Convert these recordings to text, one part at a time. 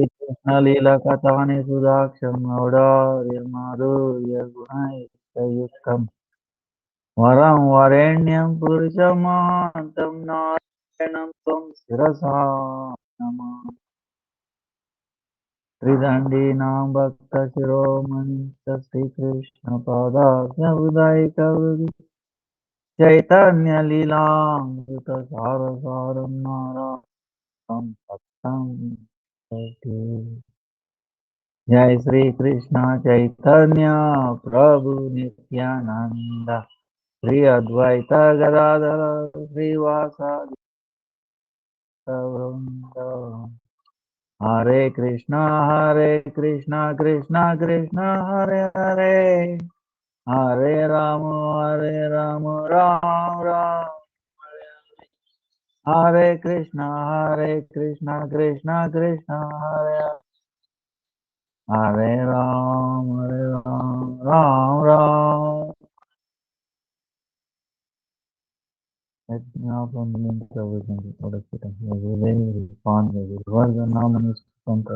Krishna Lila Katani Sudaksham Audārya Madhurya Gunayukam Varam Varenyam Purusham Mahantam Narayanam Tvam Sirasa Nama Tridandi Nam Bhakta Shiromani Sri Krishna Padasya Udaika Chaitanya Leela Sara Saram Nara Satam Jai Sri Krishna Chaitanya Prabhu Nityananda Sri Advaita Gadadara Sri Vasadi Vrinda Hare Krishna Krishna Krishna Hare Hare Hare Rama Ram Ram Hare Krishna Krishna Krishna Hare Hare Ram Ram. Let me open the link so we can record it. We will respond to it. What the nominees from the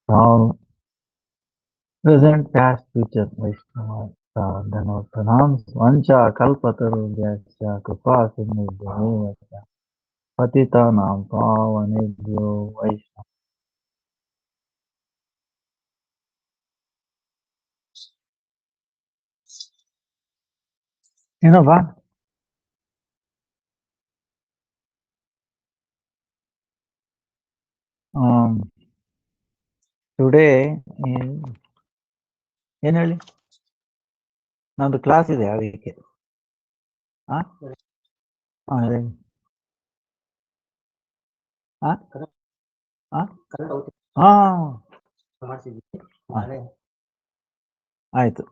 now present past future Vaishnava Dhanava pranams Vancha Kalpataru Vyasya Kripa Sindhu Patita Nam Pavanebhyo Vaishnava. You know what? Today is ಏನು ನಂದು class ಇದೆ ಅದಕ್ಕೆ ಆಯ್ತು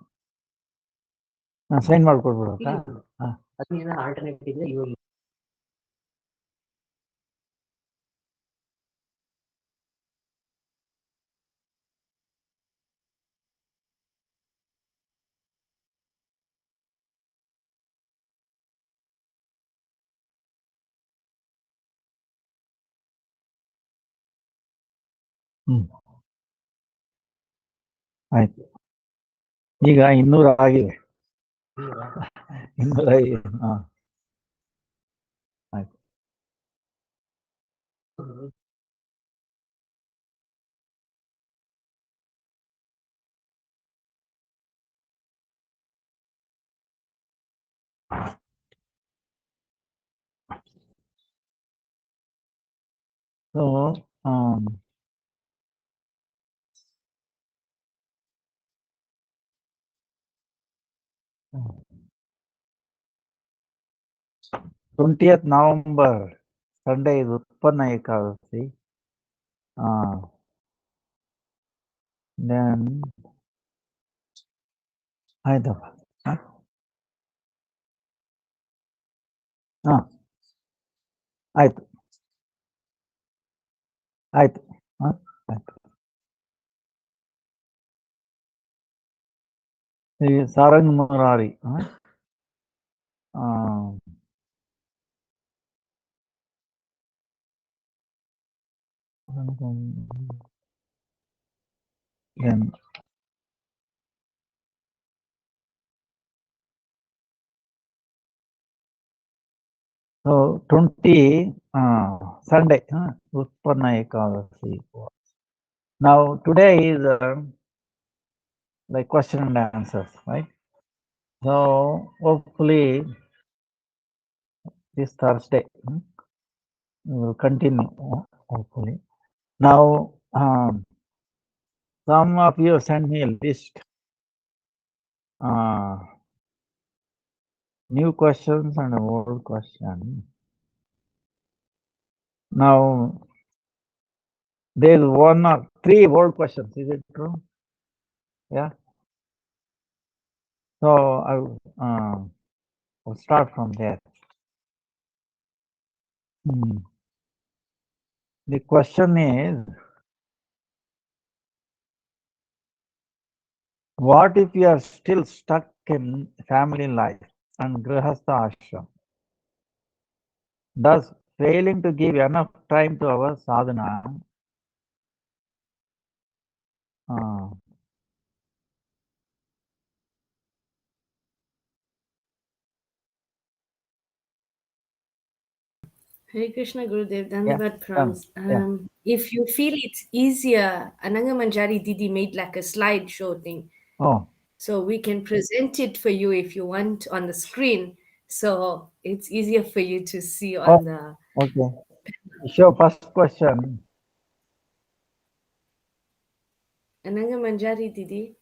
sign ಮಾಡ್ಕೊಡ್ಬಿಡಕ್ಕ ಆಯ್ತು ಈಗ 200 ಆಗಿದೆ 205 ಆಯ್ತು so 20th November Sunday ಇದು ಉತ್ಪನ್ನ ಏಕಾದಶಿ ದೆನ್ ಆಯ್ತಪ್ಪ ಆಯ್ತು ಆಯ್ತು ಆಯ್ತು ಈ Sarang Murari So 20 Sunday, Utpanna Ekadasi. Now today is like question and answers, right? So hopefully this Thursday we will continue. Hopefully. Now some of you sent me a list. New questions and old questions. Now there is 1 or 3 old questions. Is it true? Yeah. So I will start from there. The question is, what if you are still stuck in family life and grihastha ashram? Does failing to give enough time to our sadhana. Uh, Hare Krishna Gurudev, yeah, Dandavad yeah. If you feel it's easier, Ananga Manjari Didi made like a slideshow thing. Oh, So we can present it for you if you want on the screen. So it's easier for you to see oh, on the okay. Sure. First question. Ananga Manjari Didi.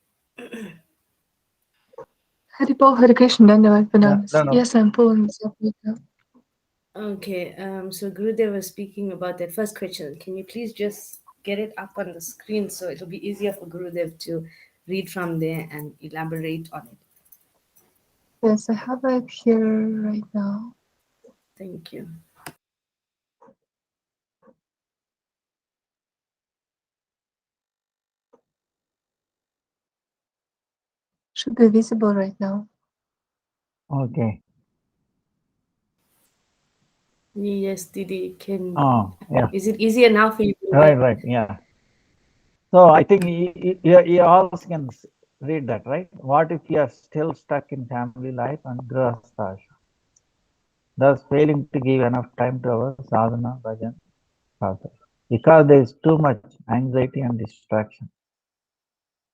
Haribo Hare Krishna Dandavad No, Pranams. no, no. Yes, I'm pulling this up right now. Okay, so Gurudev was speaking about that first question. Can you please just get it up on the screen so it'll be easier for Gurudev to read from there and elaborate on it? Yes, I have it here right now. Thank you. Should be visible right now. Okay. Yes, Didi, can Oh, yeah. is it easier now for you, Right, Gurudev? right. Yeah. So I think you all can read that, right? What if you are still stuck in family life and grihastha, thus failing to give enough time to our sadhana, bhajan, sadhana? Because there is too much anxiety and distraction.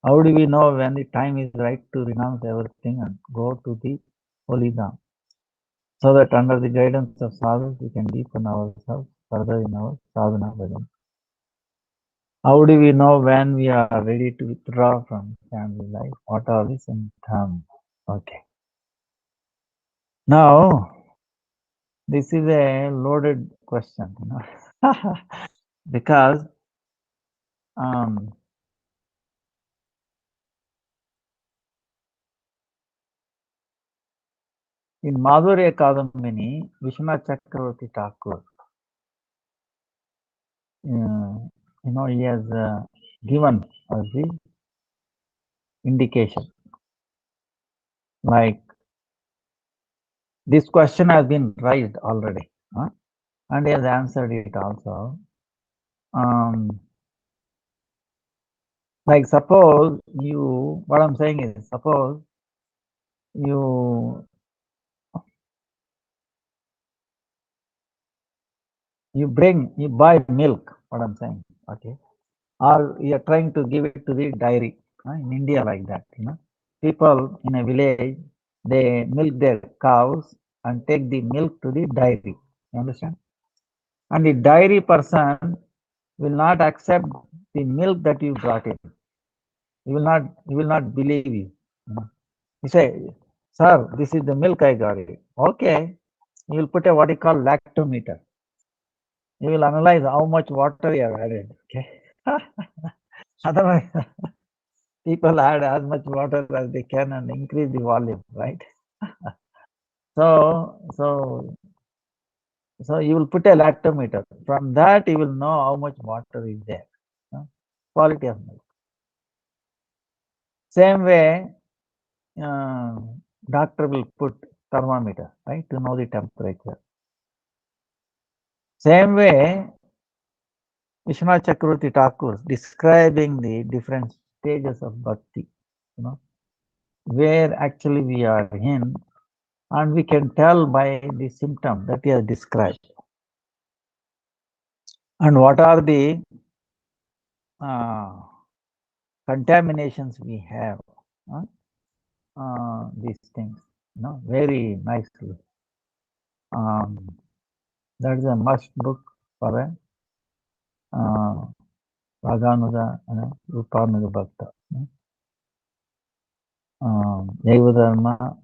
How do we know when the time is right to renounce everything and go to the holy dham? So that under the guidance of sadhus, we can deepen ourselves further in our sadhana bhajan. How do we know when we are ready to withdraw from family life? What are the symptoms? Okay. Now, this is a loaded question, because in Madhurya Kadambini, Vishwanath Chakravarti Thakur, he has given us the indication. Like this question has been raised already, and he has answered it also. Like suppose what I'm saying is, suppose you buy milk, what I'm saying, okay, or you're trying to give it to the dairy, in India like that, people in a village, they milk their cows and take the milk to the dairy, you understand? And the dairy person will not accept the milk that you brought in. He will not believe you. You say, sir, this is the milk I got it. Okay. You will put a what you call lactometer. You will analyze how much water you have added. Okay. Otherwise, people add as much water as they can and increase the volume, right? So you will put a lactometer. From that, you will know how much water is there. Quality of milk. Same way, doctor will put thermometer, right, to know the temperature. Same way, Vishwanath Chakravarti Thakur describing the different stages of bhakti, where actually we are in, and we can tell by the symptom that he has described. And what are the contaminations we have, these things, very nicely. That is a must book for a Raganuga and Rupanuga Bhakta. Jaiva Dharma,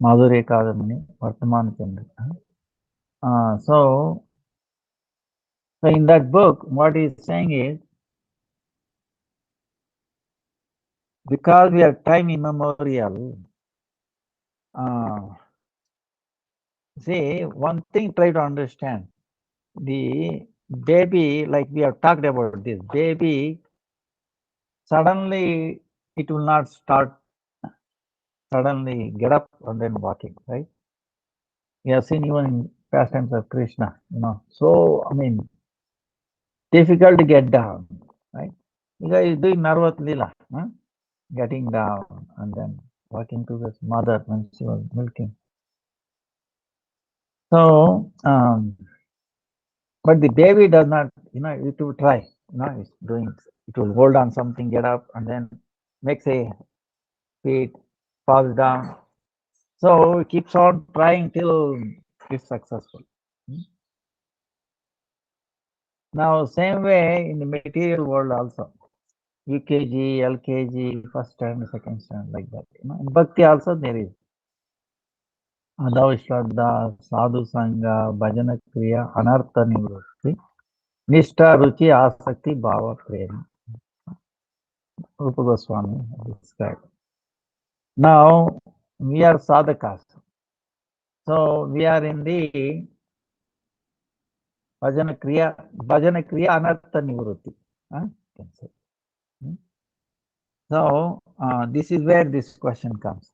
Madhurya Kadamini, Vartamana Chandra. So in that book, what he is saying is, because we are time immemorial, see, one thing try to understand. The baby, like we have talked about this, baby, suddenly it will not start suddenly get up and then walking, right? We have seen even in pastimes of Krishna, So, I mean, difficult to get down, right? Because he's doing Narvat Lila, getting down and then walking to his mother when she was milking. So, but the baby does not, it will try, it's doing, it will hold on something, get up, and then makes a feet, falls down. So it keeps on trying till it's successful. Now, same way in the material world also, UKG, LKG, first standard, second standard, like that. In Bhakti also there is Adhav Shraddha, Sadhu Sangha, Bhajana Kriya, Anartha Nivrutti, Nishtha Ruchi, Asakti, Bhava Prema. Rupa Goswami described. Now, we are sadhakas. So, we are in the Bhajana Kriya, Anartha Nivrutti. Can say. So, this is where this question comes.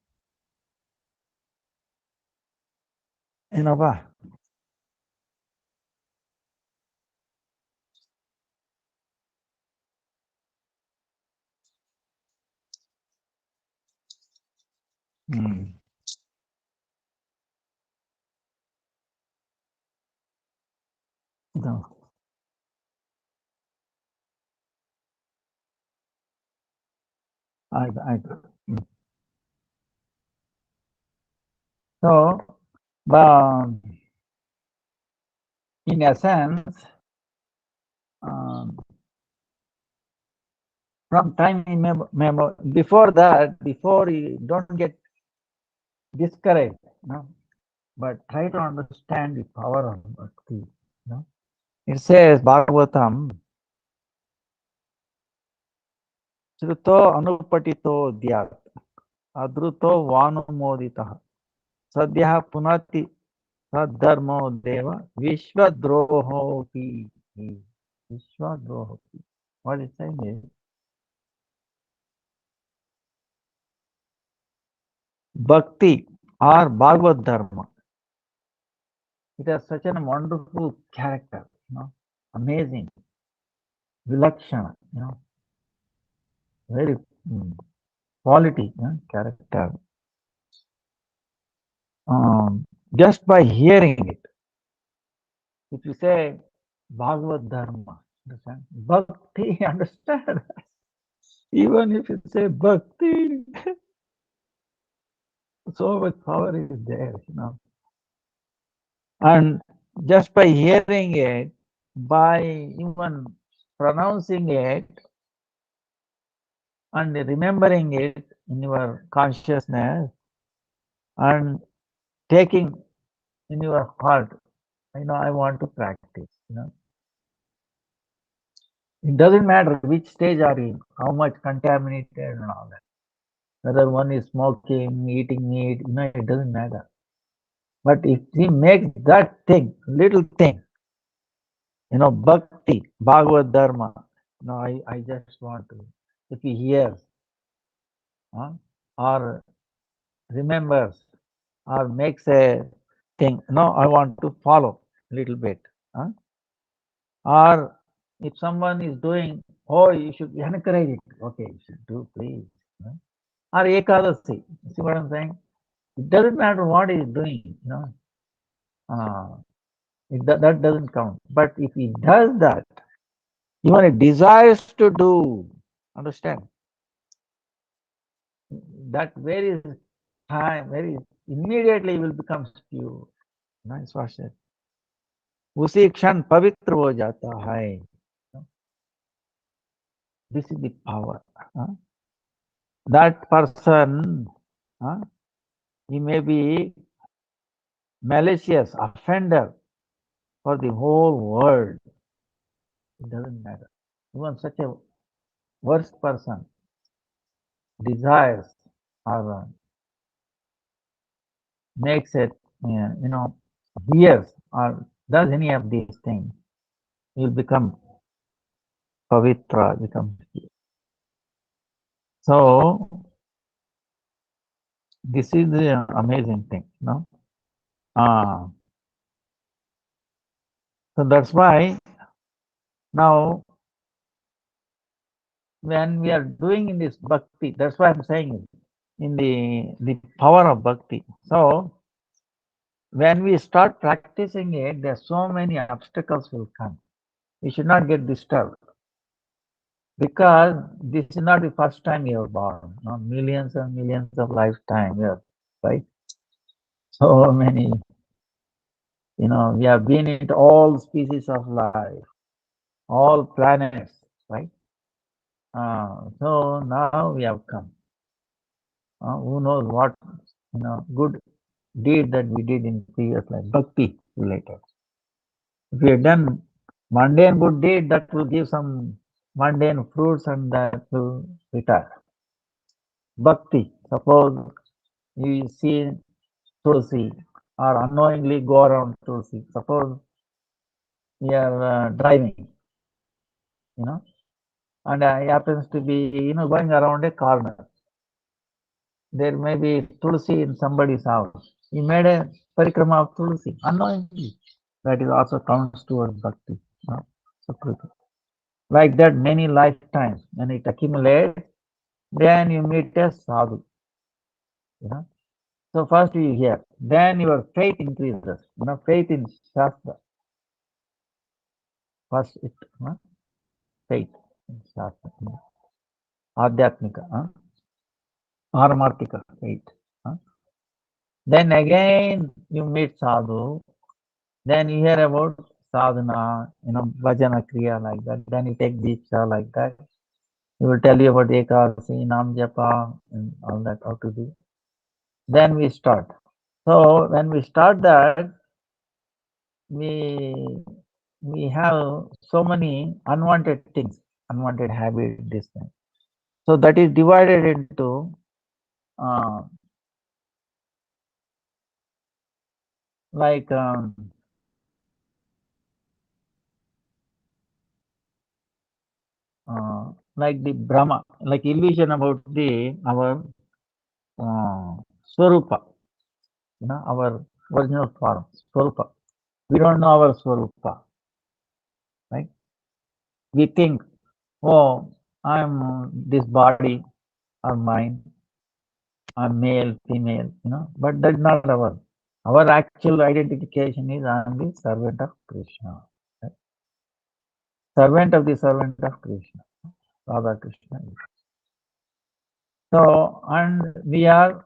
Ba? No. I, so, in essence, from time before that, before you don't get discouraged, but try to understand the power of bhakti. It says, Bhagavatam, Shruto Anupatito Dyat, Adruto Vanumodita, Sadhya Punati Sadharmo Deva, Vishwadroho Pi. Vishwadroho Pi. What it's saying is, Bhakti or Bhagavad Dharma, it has such a wonderful character, amazing, vilakshana, very quality character. Just by hearing it, if you say Bhagavad Dharma, understand? Bhakti, understand? Even if you say Bhakti, so much power is there, And just by hearing it, by even pronouncing it, and remembering it in your consciousness, and taking in your heart, I want to practice, It doesn't matter which stage are you in, how much contaminated and all that. Whether one is smoking, eating meat, it doesn't matter. But if he makes that thing, little thing, bhakti, Bhagavad Dharma, I just want to, if he hears, or remembers, or makes a thing, I want to follow a little bit. Or if someone is doing, you should encourage it. Okay, you should do, please. Or Ekadasi. See what I'm saying? It doesn't matter what he is doing, that doesn't count. But if he does that, even he desires to do, understand? That very time, very immediately will become pure. Nice what said. उसी क्षण पवित्र हो जाता है. This is the power. That person, he may be malicious, offender for the whole world. It doesn't matter. Even such a worst person desires or makes it, hears or does any of these things, he will become pavitra, become. So, This is the amazing thing, no? Uh, so that's why now when we are doing in this bhakti, that's why I'm saying in the power of bhakti. So when we start practicing it, there are so many obstacles will come. We should not get disturbed because this is not the first time you are born. No, millions and millions of lifetime, yes, right? So many, we have been into all species of life, all planets, right? So now we have come. Who knows what good deed that we did in previous life, bhakti related. If we have done mundane good deed, that will give some mundane fruits and that will retire. Bhakti, suppose you see Tulsi or unknowingly go around Tulsi. Suppose you are driving, and happens to be, going around a corner. There may be Tulsi in somebody's house. He made a parikrama of Tulsi unknowingly. That is also counts towards bhakti. Sukriti. Like that, many lifetimes, when it accumulates, then you meet a sadhu. So first you hear, then your faith increases. Faith in Shastra. First it, faith in Shastra. Adhyatmika, Paramarthika faith. Then again you meet sadhu. Then you hear about sadhana, bhajana kriya like that. Then you take diksha like that. He will tell you about ekadasi, nam japa, and all that, how to do. Then we start. So when we start that, we have so many unwanted things, unwanted habit, this thing. So that is divided into like like the Brahma, like illusion about our Swarupa, our original form, Swarupa. We don't know our Swarupa, right? We think, oh, I'm this body or mine, I'm male, female, but that's not our actual identification is I'm the servant of Krishna, right? Servant of the servant of Krishna, Radha Krishna. So, and we are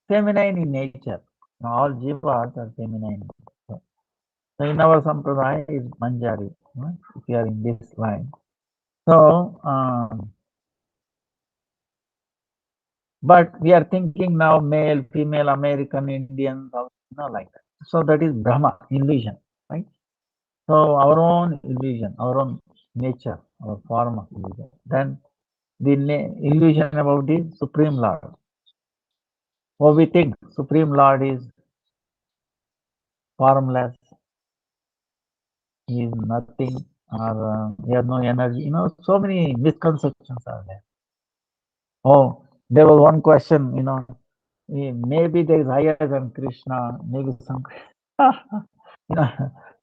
feminine in nature. All jivas are feminine. So in our sampradaya is Manjari, if you are in this line. So, but we are thinking now male, female, American, Indian, like that. So that is Brahma, illusion, right? So our own illusion, our own nature, our form of illusion. Then the illusion about the Supreme Lord. Oh, we think Supreme Lord is formless, he is nothing, or he has no energy. So many misconceptions are there. Oh, there was one question, maybe there is higher than Krishna, maybe some,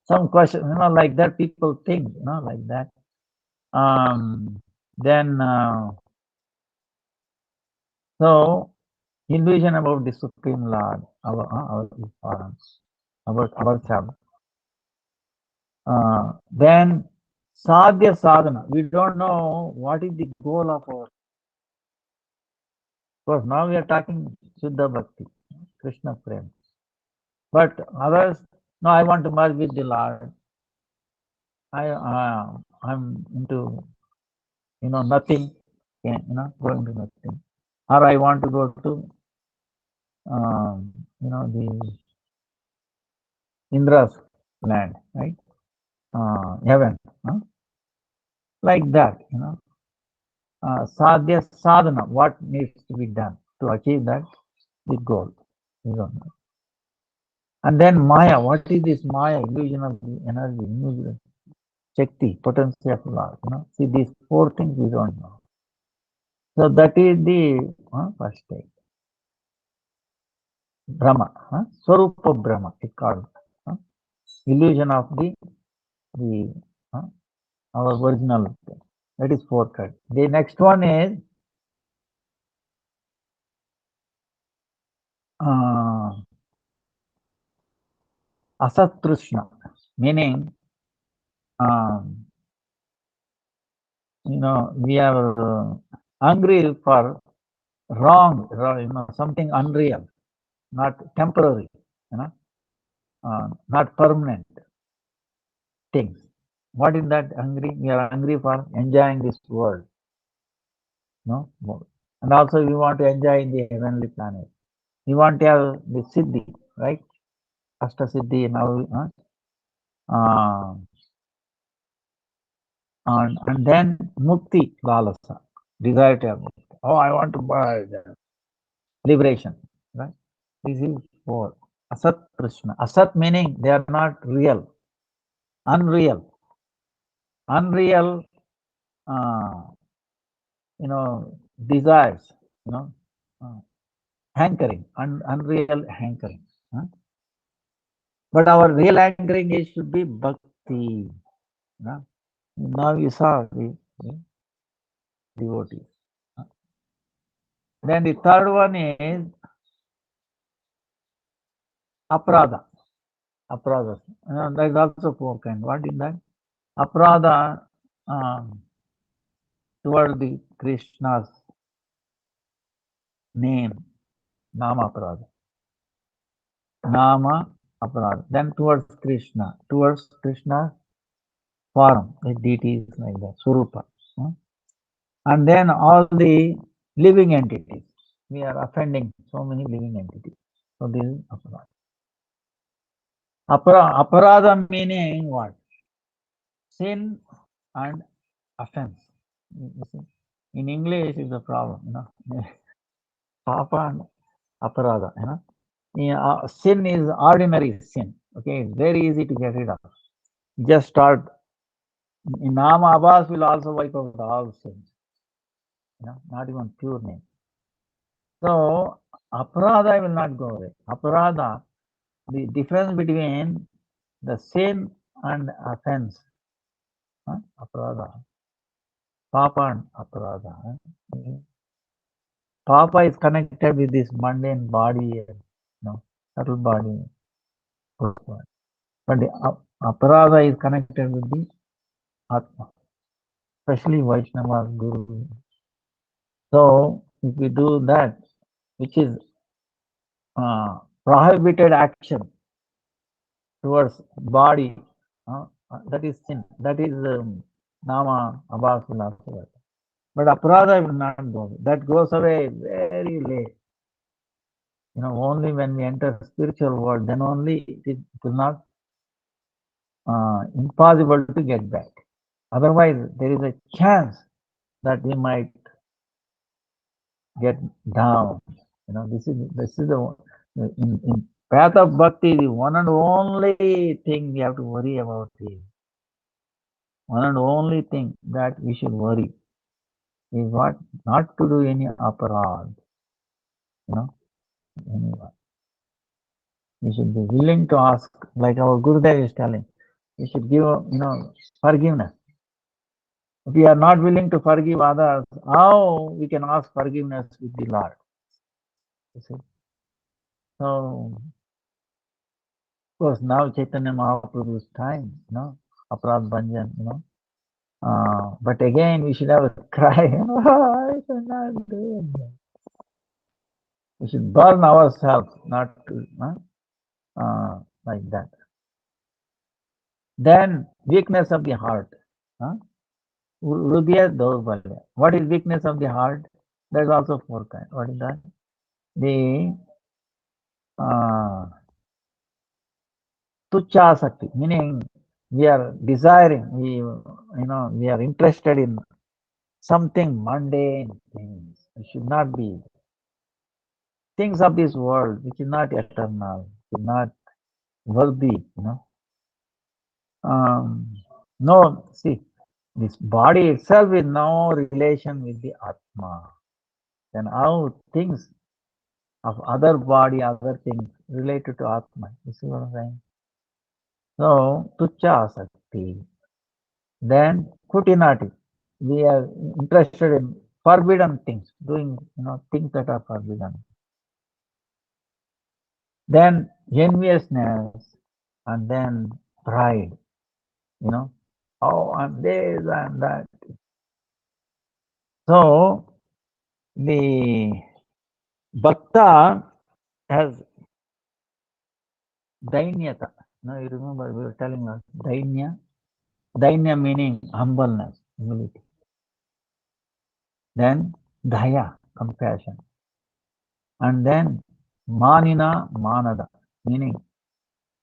some question, like that people think, like that. Then, so illusion about the Supreme Lord, our about ourselves. Then sadhya sadhana. We don't know what is the goal of our. Because now we are talking Shuddha Bhakti, Krishna Prem. But others, no, I want to merge with the Lord. I'm into, nothing, going to nothing. Or I want to go to, the Indra's land, right? Heaven, like that, sadhya sadhana, what needs to be done to achieve that, the goal. You don't know. And then Maya, what is this Maya, illusion of the energy, illusion, Shakti, potency of Lord, see these four things we don't know. So that is the first stage. Brahma, Swarupa Brahma, it's called illusion of the our original. That is fourth cut. The next one is Asat Trishna, meaning we are hungry for wrong, something unreal, not temporary, not permanent things. What is that hungry? We are hungry for enjoying this world, no more. And also we want to enjoy the heavenly planet. We want to have the siddhi, right? Ashta siddhi now, and then mukti lalasa, desire to have mukti. Oh, I want to buy the liberation, right? This is for asat krishna. Asat meaning they are not real, unreal, uh, desires, uh, hankering, unreal hankering. But our real hankering is should be bhakti. Now you saw the devotees. Then the third one is aprada. Aprada. There is also four kind. What is that? Aprada toward the Krishna's name, Nama Aprada. Nama Aprada. Then towards Krishna form, the deities like that, Surupa. And then all the living entities. We are offending so many living entities. So this is aparada. Aparada meaning what? Sin and offense. In English is a problem, Papa and aparada, sin is ordinary sin. Okay, it's very easy to get rid of. Just start. In Nama Abbas will also wipe out all sins. Not even pure name. So aparada will not go away. Aparada, the difference between the sin and offense. Aparada. Papa and aparada. Papa is connected with this mundane body, subtle body. But the aparada is connected with the Atma, especially Vaishnava Guru. So if we do that, which is prohibited action towards body, that is sin. That is Nama Abbas will also. But aparada will not go away. That goes away very late. Only when we enter spiritual world, then only it will not impossible to get back. Otherwise, there is a chance that we might get down. This is the in path of bhakti, the one and only thing we have to worry about is one and only thing that we should worry is what? Not to do any aparad. Anyone. We should be willing to ask, like our Gurudev is telling, we should give, forgiveness. If we are not willing to forgive others, how we can ask forgiveness with the Lord? You see? So, of course, now Chaitanya Mahaprabhu's time, Aparad Bhanjan, but again, we should have a cry, I cannot do it. We should burn ourselves, not to, like that. Then, weakness of the heart. What is weakness of the heart? There's also four kinds. What is that? The tucha sakti, meaning we are desiring, we are interested in something mundane things. It should not be things of this world, which is not eternal, which is not worthy, No, see, this body itself is no relation with the Atma. Then how things of other body, other things related to Atma. You see what I'm saying? So, tucha asakti. Then, kutinati. We are interested in forbidden things, doing, things that are forbidden. Then, enviousness, and then pride, oh, I'm this and that. So, the bhakta has dainyata. Now, you remember we were telling us dainya. Dainya meaning humbleness, humility. Then daya, compassion. And then manina, manada, meaning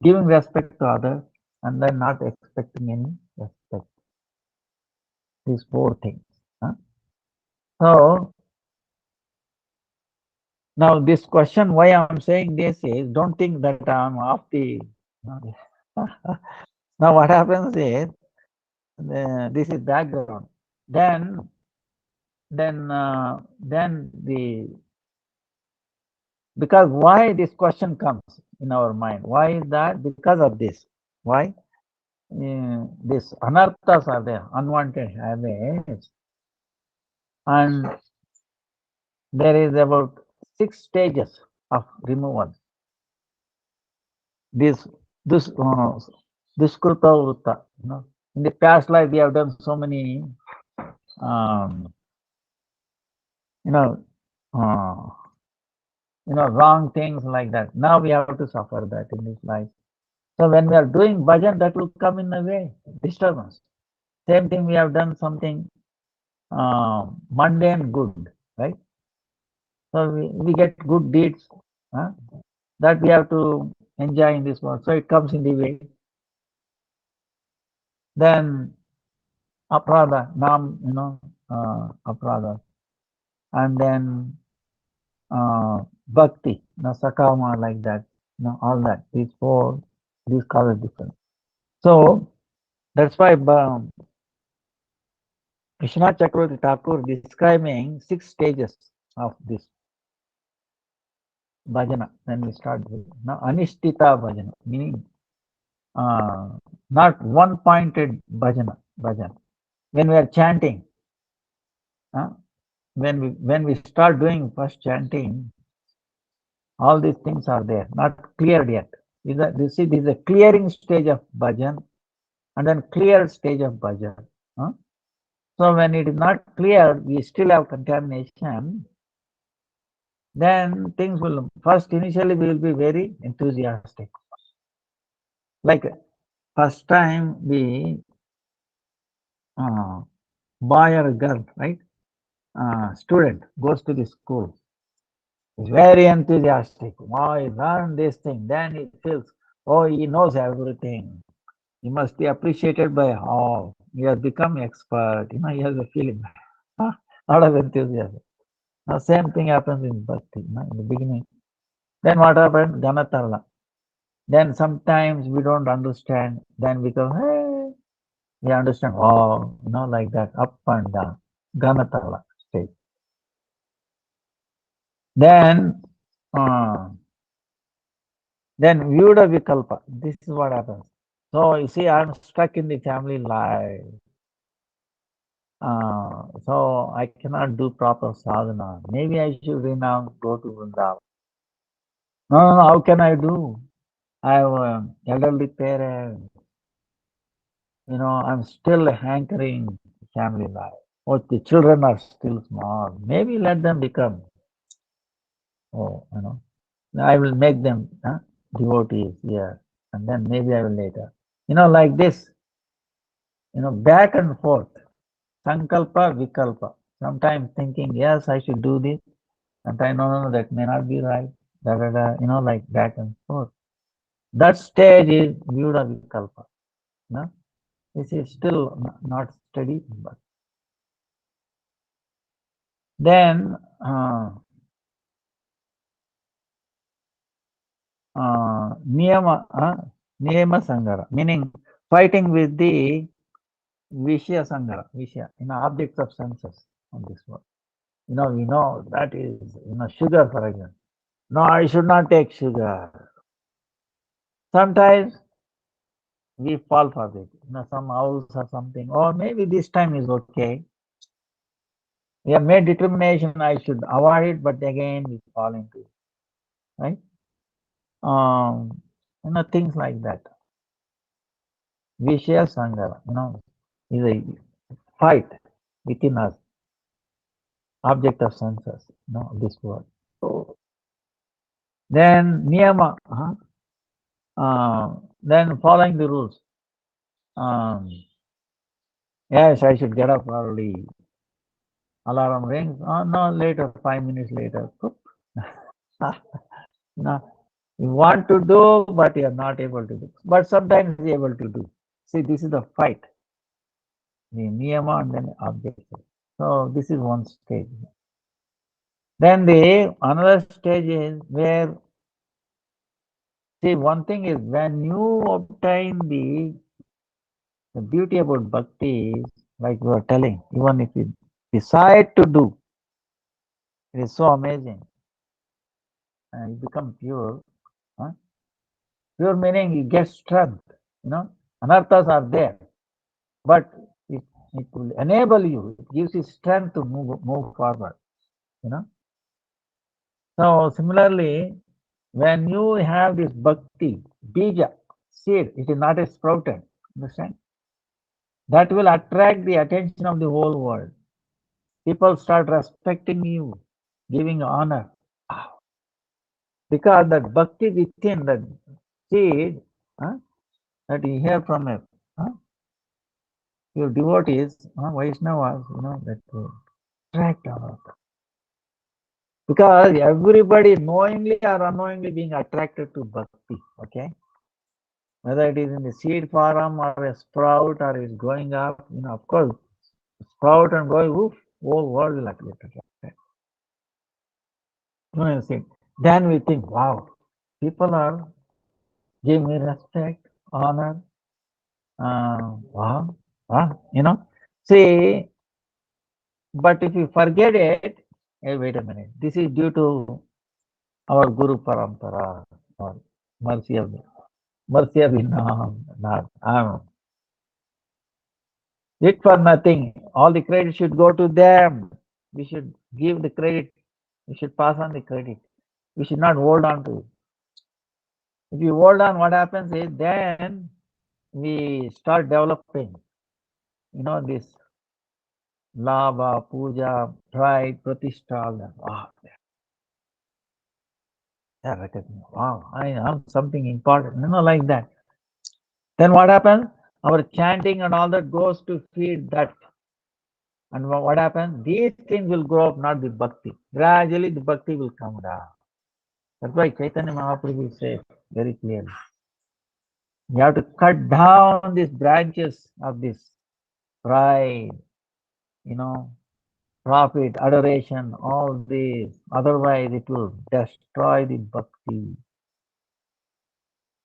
giving respect to others and then not expecting any respect. These four things. Huh? So now this question, why I'm saying this is, don't think that I'm off the. Now what happens is, this is background. Then the, because why this question comes in our mind? Why is that? Because of this. Why? This anarthas are there, unwanted habits, and there is about 6 stages of removal. This Duskruta Vrutta. In the past life we have done so many um, wrong things like that. Now we have to suffer that in this life. So when we are doing bhajan, that will come in a way, disturbance. Same thing, we have done something mundane good, right? So we get good deeds that we have to enjoy in this world. So it comes in the way. Then aprada, aprada. And then bhakti, sakama, like that, all that. These colors different. So that's why Vishwanath Chakravarti Thakur describing 6 stages of this bhajana when we start with. Now, anishtita bhajana, meaning not one-pointed bhajan. When we are chanting, when we start doing first chanting, all these things are there, not cleared yet. This is a clearing stage of bhajan, and then clear stage of bhajan. So when it is not clear, we still have contamination. Then things will, first initially we will be very enthusiastic. Like first time we boy or girl, right? Student goes to the school, is very enthusiastic. Wow, he learned this thing. Then he feels, oh, he knows everything. He must be appreciated by all. He has become expert. He has a feeling, lot of enthusiasm. Now same thing happens in bhakti, in the beginning. Then what happens? Ganatala. Then sometimes we don't understand. Then we go, hey, we understand. Oh, like that, up and down. Ganatala stage. Then Vyuda Vikalpa. This is what happens. So you see, I'm stuck in the family life. So I cannot do proper sadhana. Maybe I should renounce, go to Vrindavan. No, how can I do? I have an elderly parent. I'm still hankering family life. Oh, the children are still small. Maybe let them become. Oh, I will make them devotees here, and then maybe I will later. Like this. Back and forth. Sankalpa, Vikalpa. Sometimes thinking, yes, I should do this. Sometimes, no, that may not be right. Like back and forth. That stage is Vyuda Vikalpa. This is still not steady, but then Niyama Sangara, meaning fighting with the Vishya Sangara, objects of senses on this world. We know that is, sugar, for example. No, I should not take sugar. Sometimes we fall for it. Some owls or something. Or maybe this time is okay. We have made determination I should avoid it, but again we fall into it. Right? Things like that. Vishya Sangha, is a fight within us, object of senses, this world. Then niyama, then following the rules. Yes, I should get up early. Alarm rings. Oh, no, later, 5 minutes later. No, you want to do, but you are not able to do. But sometimes you are able to do. See, this is the fight. The niyama and then object. So this is one stage. Then the another stage is where, see, one thing is when you obtain the beauty about bhakti is, like we were telling, even if you decide to do, it is so amazing. And you become pure. Huh? Pure meaning you get strength. Anarthas are there, but it will enable you. It gives you strength to move forward. You know. So similarly, when you have this bhakti, bija, seed, it is not a sprouted. Understand? That will attract the attention of the whole world. People start respecting you, giving honor. Because that bhakti within that seed, that you hear from your devotees, Vaishnavas, that will attract our. Because everybody knowingly or unknowingly being attracted to bhakti, okay? Whether it is in the seed form or a sprout or is going up, of course, sprout and going, whole world will attract. Then we think, wow, people are giving me respect, honor, wow, See, but if you forget it, hey, wait a minute, this is due to our Guru Parampara or mercy of not. It for nothing. All the credit should go to them. We should give the credit. We should pass on the credit. We should not hold on to it. If you hold on, what happens is then we start developing, this lava, puja, pride, pratishtha, all that. Wow, I am something important, like that. Then what happens? Our chanting and all that goes to feed that. And what happens? These things will grow up, not the bhakti. Gradually, the bhakti will come down. That's why Chaitanya Mahaprabhu says very clearly. You have to cut down these branches of this pride, profit, adoration, all these. Otherwise, it will destroy the bhakti.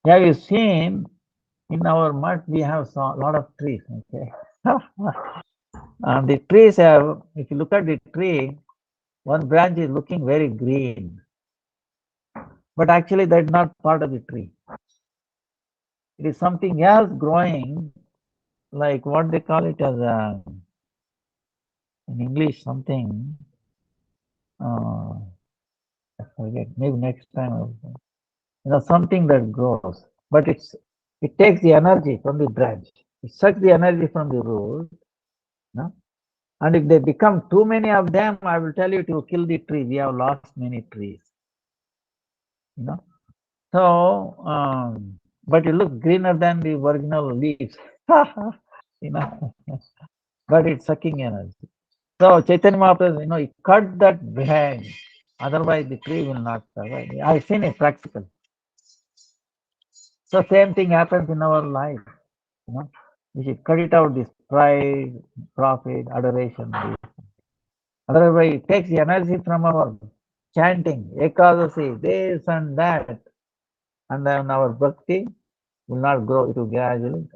Have you seen in our mud we have a lot of trees? Okay, and the trees have. If you look at the tree, one branch is looking very green, but actually that's not part of the tree. It is something else growing, like what they call it as in English something. I forget. Maybe next time. Something that grows, but it takes the energy from the branch. It sucks the energy from the root. And if they become too many of them, I will tell you it will kill the tree. We have lost many trees. So, but it looks greener than the original leaves. But it's sucking energy. So Chaitanya Mahaprabhu, he cut that branch. Otherwise, the tree will not survive. I've seen it practical. So same thing happens in our life. We should cut it out, this pride, profit, adoration. Otherwise, it takes the energy from our chanting, ekadasi, this and that. And then our bhakti will not grow, it will gradually.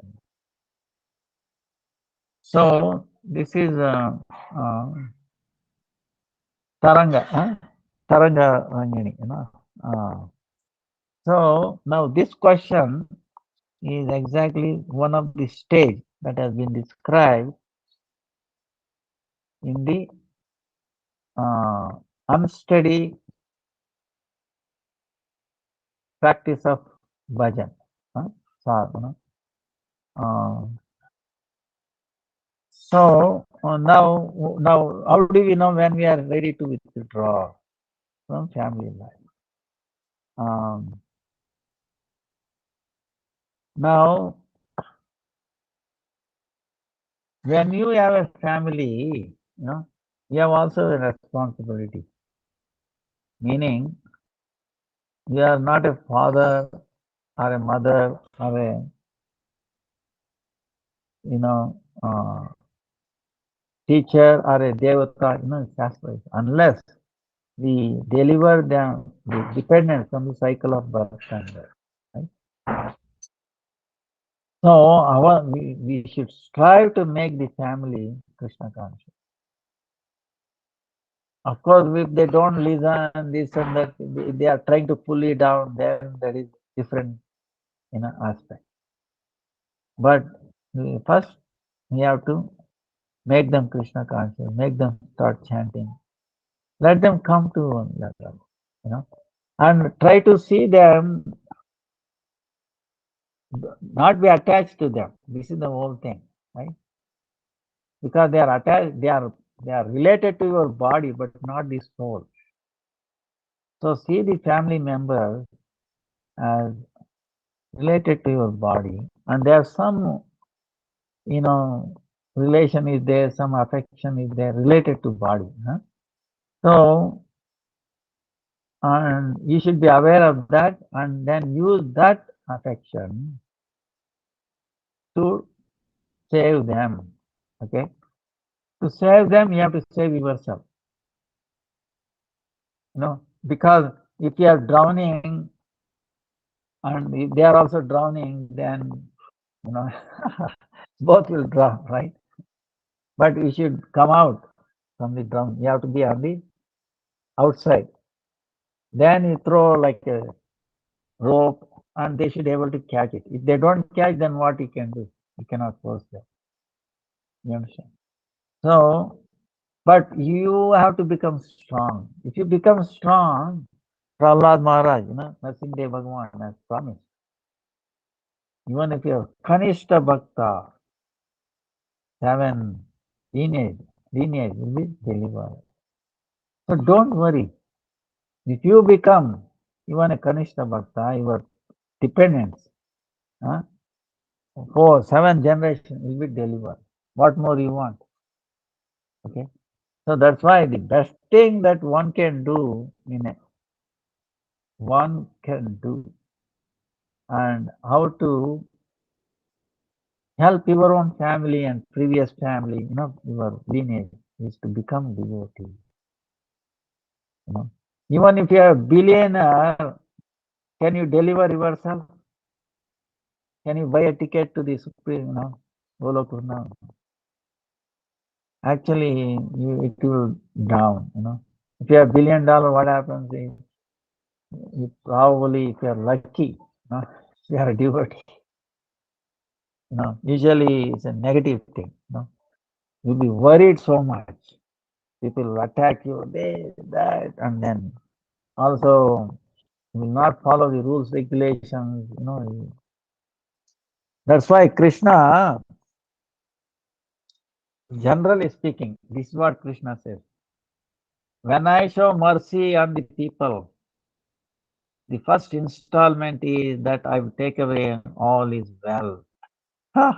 So, this is Taranga, Taranga Rangini, Uh, so now this question is exactly one of the stage that has been described in the unsteady practice of bhajan. Sadhana. Uh, now, how do we know when we are ready to withdraw from family life? Now, when you have a family, you have also a responsibility. Meaning, you are not a father or a mother or a teacher or a devata, shastra, unless we deliver them the dependence from the cycle of birth and death. Right? So we should strive to make the family Krishna conscious. Of course, if they don't listen, this and that, they are trying to pull it down, then there is different aspect. But first, we have to make them Krishna conscious, make them start chanting. Let them come to that level, and try to see them, not be attached to them. This is the whole thing, right? Because they are attached, they are related to your body, but not the soul. So see the family members as related to your body, and there's some, relation is there, some affection is there related to body. So, and you should be aware of that, and then use that affection to save them. Okay, to save them, you have to save yourself. Because if you are drowning and if they are also drowning, then both will drown, right? But you should come out from the drown. You have to be on the outside. Then you throw like a rope, and they should be able to catch it. If they don't catch, then what you can do? You cannot force them. You understand? So, but you have to become strong. If you become strong, Prahlad Maharaj, Narasimha Bhagavan has promised. Even if you're Kanishta Bhakta, 7 lineage will be delivered. So don't worry. If you become even a Kanishta Bhakta, your dependents, for 7 generations will be delivered. What more you want? Okay. So that's why the best thing that one can do and how to help your own family and previous family, your lineage is to become devotee. Even if you are a billionaire, can you deliver yourself? Can you buy a ticket to the Supreme, Golokuna? Actually, it will down, If you have $1 billion, what happens is, you probably, if you are lucky, you are a devotee. Usually it's a negative thing, You'll be worried so much. People will attack you, that, and then also you will not follow the rules, regulations, That's why Krishna, generally speaking, this is what Krishna says. When I show mercy on the people, the first installment is that I will take away all his wealth. I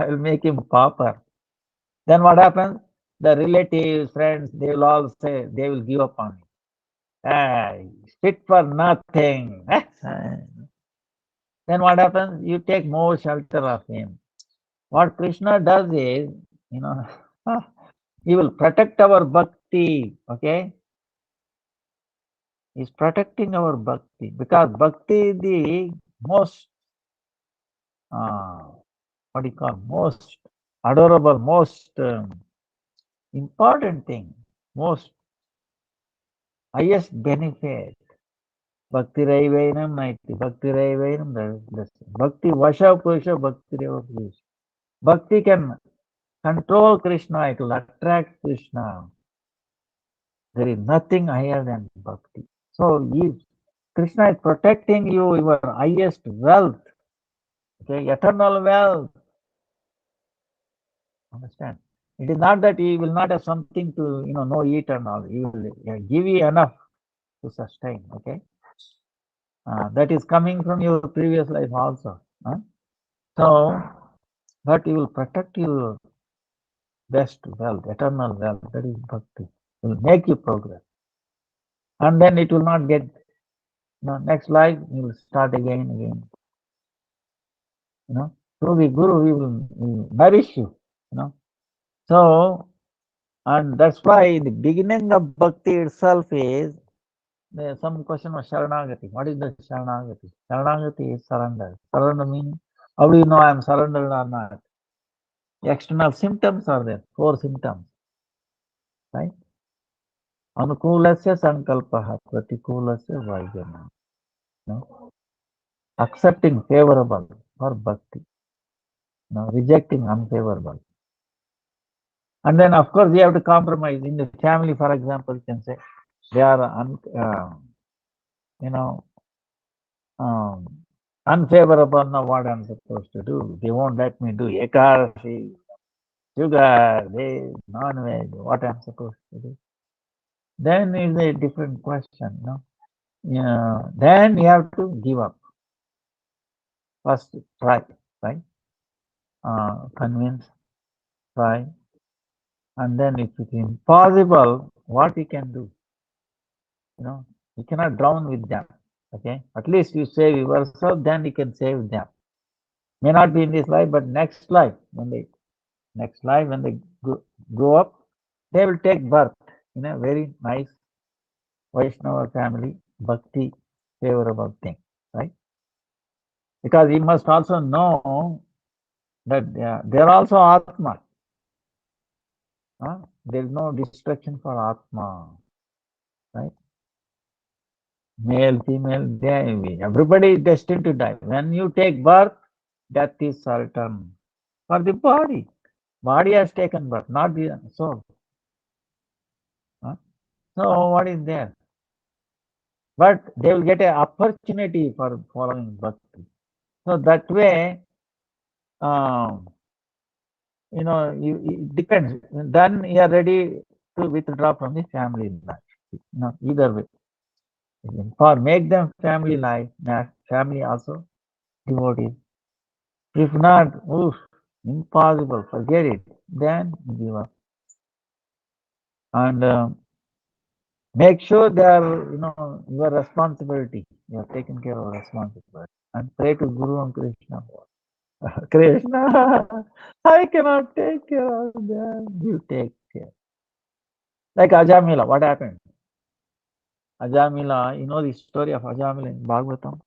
will make him pauper. Then what happens? The relatives, friends, they will all say, they will give up on him. Fit for nothing. Then what happens? You take more shelter of him. What Krishna does is, he will protect our bhakti, okay? He's protecting our bhakti because bhakti is the most, most adorable, most important thing, most highest benefit. Bhakti Raivainam Naiti, Bhakti Raivainam, that's Bhakti Vasha Purusha, Bhakti Reva Purusha. Bhakti can control Krishna, it will attract Krishna. There is nothing higher than Bhakti. So if Krishna is protecting you, your highest wealth, okay, eternal wealth. Understand? It is not that he will not have something to, no eat and all. He will give you enough to sustain, okay? That is coming from your previous life also. So, but he will protect your best wealth, eternal wealth. That is bhakti. It will make you progress. And then it will not get, next life, you will start again. Through the Guru, he will nourish you, So, and that's why the beginning of bhakti itself is some question of Sharanagati. What is the Sharanagati? Sharanagati is surrender. Surrender means, how do you know I am surrendered or not? The external symptoms are there, 4 symptoms, right? Anukulasya sankalpaha, pratikulasya vajana. Accepting favorable for bhakti, rejecting unfavorable. And then, of course, you have to compromise. In the family, for example, you can say, they are, unfavorable. Now, what I'm supposed to do? They won't let me do ekadashi, sugar, non-veg, what I'm supposed to do. Then is a different question, Then you have to give up. First, try, right? Convince, try. And then if it's impossible, what you can do? You cannot drown with them. Okay? At least you save yourself, then you can save them. May not be in this life, but next life, when they grow up, they will take birth in a very nice Vaishnava family, bhakti, favorable thing, right? Because you must also know that they are also Atma. There is no destruction for Atma, right? Male, female, everybody is destined to die. When you take birth, death is certain for the body. Body has taken birth, not the soul. So what is there? But they will get an opportunity for following bhakti. So that way, it depends. Then you are ready to withdraw from the family life. Either way. For make them family life, family also devotees. If not, impossible, forget it. Then give up. And make sure they are, your responsibility. You are taking care of responsibility. And pray to Guru and Krishna. Krishna, I cannot take care of them. You take care. Like Ajamila, what happened? Ajamila, you know the story of Ajamila in Bhagavatam?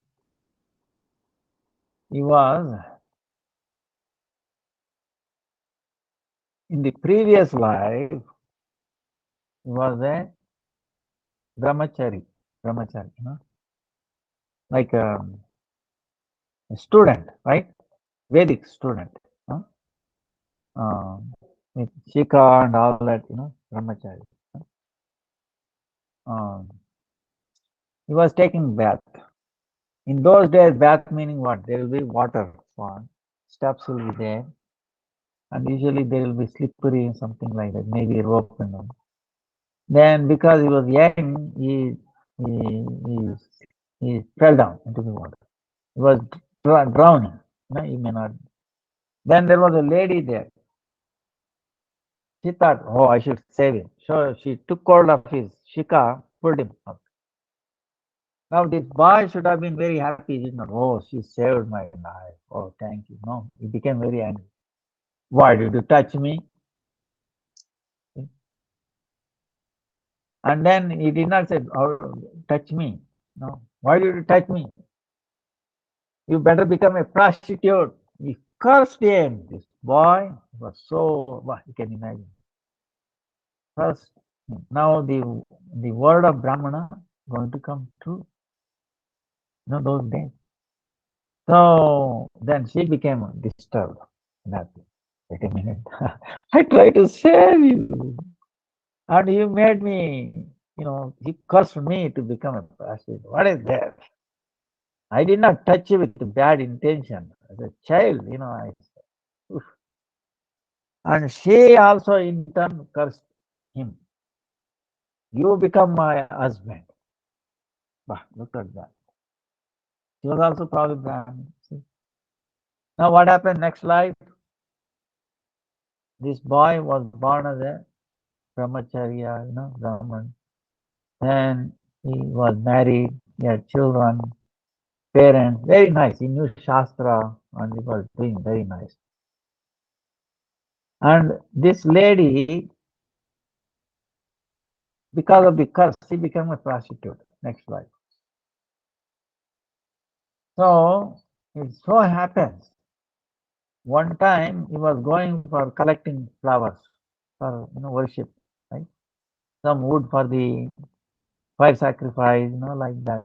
He was, in the previous life, he was a brahmachari, like a student, right? Vedic student. With Shika and all that, brahmachari. He was taking bath. In those days, bath meaning what? There will be water, steps will be there, and usually there will be slippery, something like that, maybe a rope and all. Then, because he was young, he fell down into the water. He was drowning. He may not. Then there was a lady there. She thought, oh, I should save him. So she took hold of his shika, pulled him up. Now this boy should have been very happy. He did not. Oh, she saved my life. Oh, thank you. No, he became very angry. Why did you touch me? And then he did not say, oh, touch me. No. Why did you touch me? You better become a prostitute. He cursed him. This boy was so, well, you can imagine. First, now the word of Brahmana going to come true. those days. So then she became disturbed. That, wait a minute, I tried to save you, and you made me, you cursed me to become a prostitute. What is that? I did not touch you with bad intention. As a child, oof. And she also in turn cursed him. You become my husband. Bah, look at that. She was also probably Brahmin. See? Now what happened next life? This boy was born as a brahmacharya, Brahman. Then he was married, he had children, parents, very nice. He knew Shastra and he was doing very nice. And this lady, because of the curse, she became a prostitute next life. So it so happens, one time he was going for collecting flowers for worship, right? Some wood for the fire sacrifice, like that,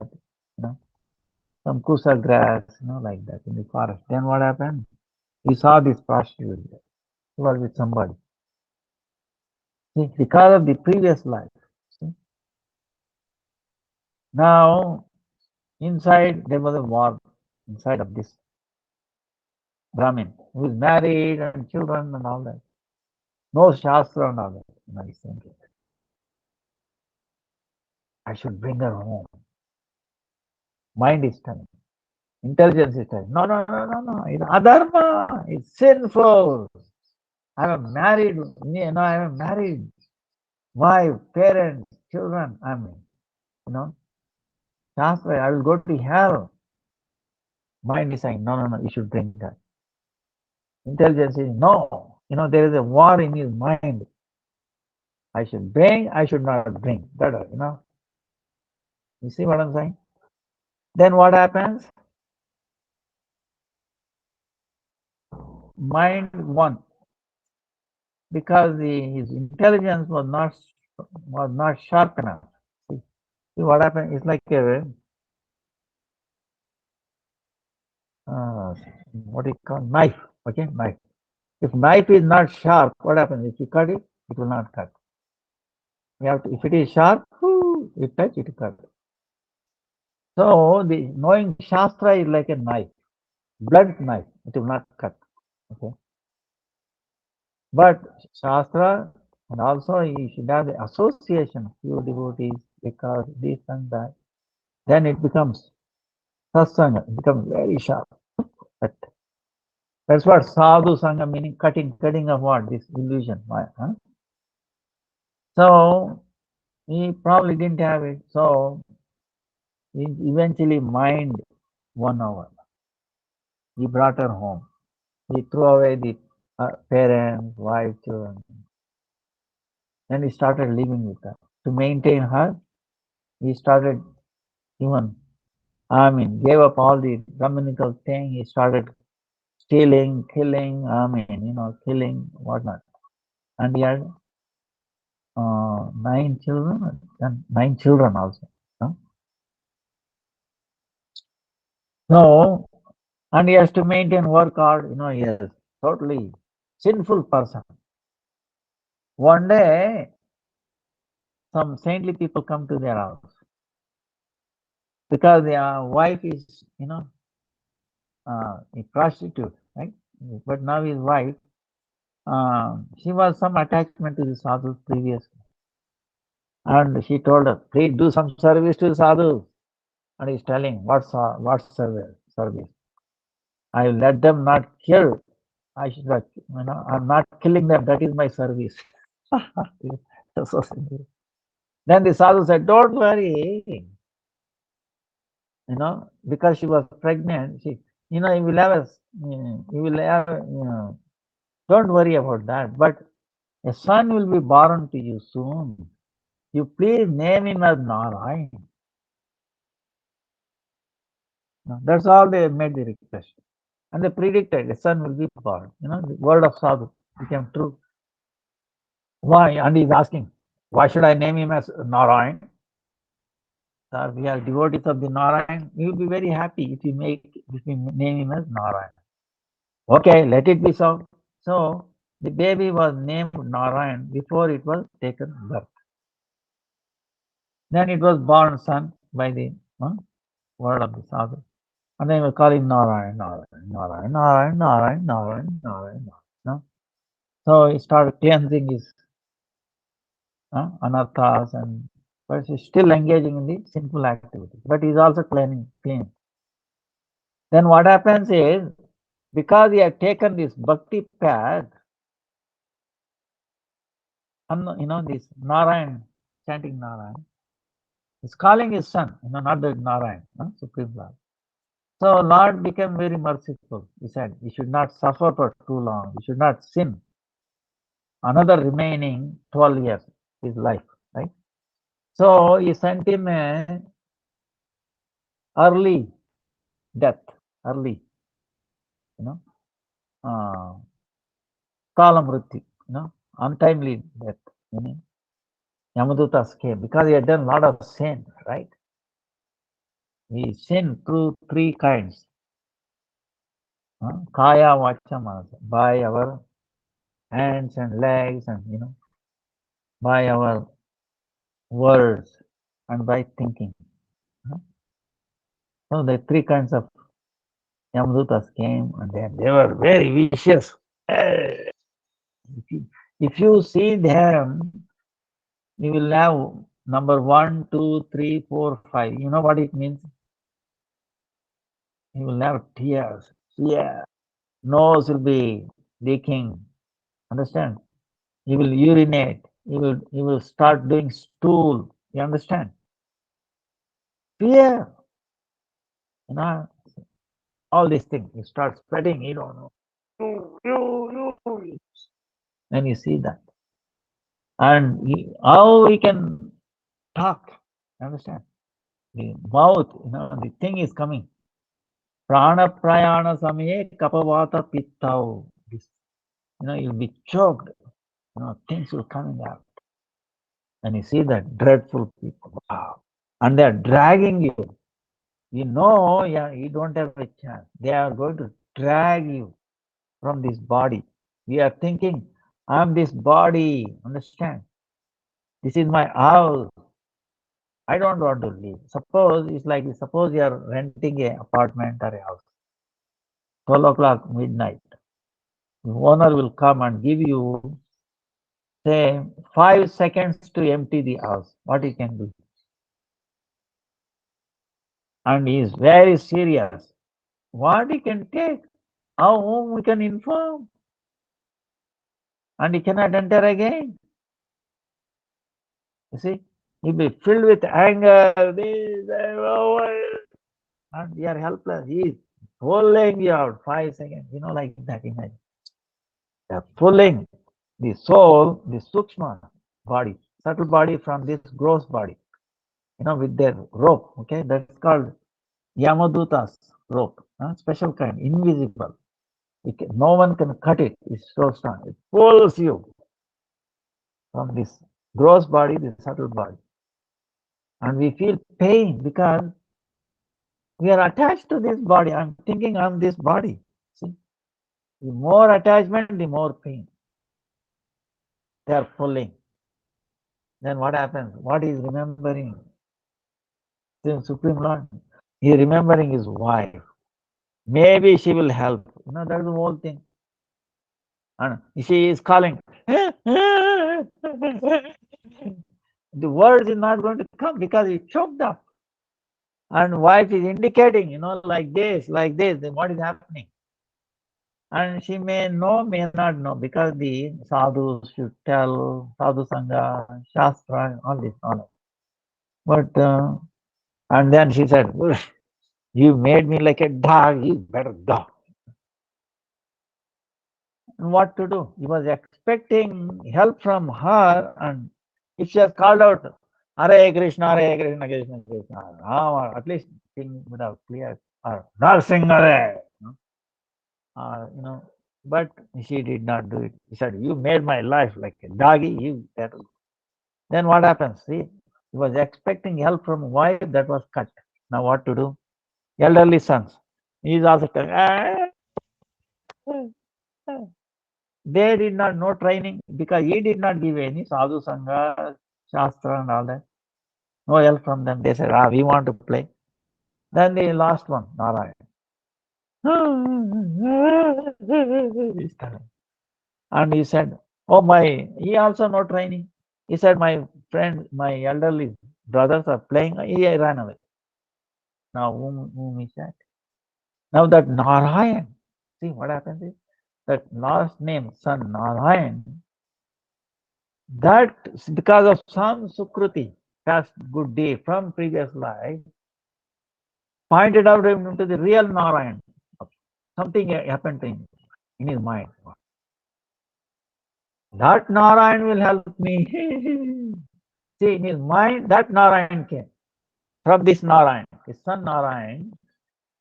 some kusa grass, like that in the forest. Then what happened? He saw this prostitute. He was with somebody. See, because of the previous life. See? Now, inside there was a war inside of this Brahmin who is married and children and all that. No Shastra and all that. He's thinking, I should bring her home. Mind is telling. Intelligence is telling. No, no, no, no, no. It's adharma. It's sinful. I am married. I am married. Wife, parents, children. Shastra, I will go to hell. Mind is saying, no, no, no, you should bring that. Intelligence is no. There is a war in his mind. I should bring, I should not bring. Better, You see what I'm saying? Then what happens? Mind won. Because his intelligence was not sharp enough. See what happened? It's like a what do you call knife? Okay, knife. If knife is not sharp, what happens? If you cut it, it will not cut. If it is sharp, you touch it, cut. So the knowing Shastra is like a knife, blunt knife. It will not cut. Okay. But Shastra, and also you should have the association of few devotees because this and that. Then it becomes satsanga. It becomes very sharp. That's what sadhu sangha meaning cutting of what? This illusion. Huh? So he probably didn't have it. So he eventually mind 1 hour. He brought her home. He threw away the parents, wife, children. Then he started living with her. To maintain her, he started even, gave up all the Brahminical thing. He started stealing, killing, killing, whatnot. And he had 9 children, and 9 children also. So, and he has to maintain work hard, he is totally sinful person. One day, some saintly people come to their house because their wife is, a prostitute, right? But now his wife, she was some attachment to the sadhu previously. And she told her, please do some service to the sadhu. And he's telling, what service? I let them not kill. I should, I'm not killing them. That is my service. So simple. Then the sadhu said, don't worry. Because she was pregnant, you will have don't worry about that. But a son will be born to you soon. You please name him as Narayan. That's all they made the request. And they predicted a son will be born. The word of sadhu became true. Why? And he's asking, why should I name him as Narayan? Sir, we are devotees of the Narayan. You will be very happy if you name him as Narayan. Okay, let it be so. So the baby was named Narayan before it was taken birth. Then it was born son by the word of the sadhu. And then we call him Narayan, Narayan, Narayan, Narayan, Narayan, Narayan, Narayan. No? So he started cleansing his anarthas, and but he's still engaging in the sinful activities. But he's also clean. Then what happens is, because he had taken this bhakti path, this Narayan, chanting Narayan, he's calling his son, not the Narayan, Supreme Lord. So Lord became very merciful. He said, you should not suffer for too long. You should not sin. Another remaining 12 years is life, right? So he sent him a early death, early, kala mrityu, untimely death, meaning Yamadutas came because he had done a lot of sin, right? He sinned through three kinds. Kaya, vacha, manasa, by our hands and legs, and by our words and by thinking. So the three kinds of Yamadutas came, and then they were very vicious. If you see them, you will have number 1, 2, 3, 4, 5. You know what it means? You will have tears. Yeah. Nose will be leaking. Understand? You will urinate. You will start doing stool. You understand? Fear. All these things. You start spreading. You don't know. When you see that. And how we can talk. Understand? The mouth, the thing is coming. Prana prayana samaye kapavata pittau. You'll be choked. Things will come out. And you see that dreadful people. Wow. And they're dragging you. You don't have a chance. They are going to drag you from this body. We are thinking, I'm this body. Understand? This is my house. I don't want to leave. Suppose you are renting an apartment or a house. 12 o'clock midnight. The owner will come and give you, say, 5 seconds to empty the house. What he can do? And he is very serious. What he can take? How we can inform? And he cannot enter again. You see, he'll be filled with anger, and we are helpless. He is pulling you out 5 seconds, like that image. They're pulling the soul, the sukshma body, subtle body from this gross body, with their rope. Okay, that's called Yamadutas rope, special kind, invisible. No one can cut it. It's so strong. It pulls you from this gross body, this subtle body. And we feel pain because we are attached to this body. I'm thinking I'm this body. See, the more attachment, the more pain. They are pulling. Then what happens? What is remembering? The Supreme Lord, he is remembering his wife. Maybe she will help. That's the whole thing. And she is calling. The words is not going to come because he choked up. And wife is indicating, like this, then what is happening? And she may know, may not know, because the sadhus should tell, sadhu sangha, shastra, all this knowledge. But, and then she said, you made me like a dog, you better go. And what to do? He was expecting help from her, and if she has called out, Hare Krishna, Krishna Krishna, at least thing would have cleared, or Narsingh, but she did not do it. He said, you made my life like a doggy, you better. Then what happens? See, He was expecting help from wife that was cut. Now what to do? Elderly sons. He is also telling, they did not know training because he did not give any sadhu sangha, shastra and all that. No help from them. They said, we want to play. Then the last one, Narayan. He's telling. And he said, oh my, he also no training. He said, my friend, my elderly brothers are playing. He ran away. Now whom is that? Now that Narayan, see what happens is that last name, son Narayan, that because of some Sukruti, past good day from previous life, pointed out him to the real Narayan. Something happened to him in his mind. That Narayan will help me. See, in his mind, that Narayan came. From this Narayan, his son Narayan,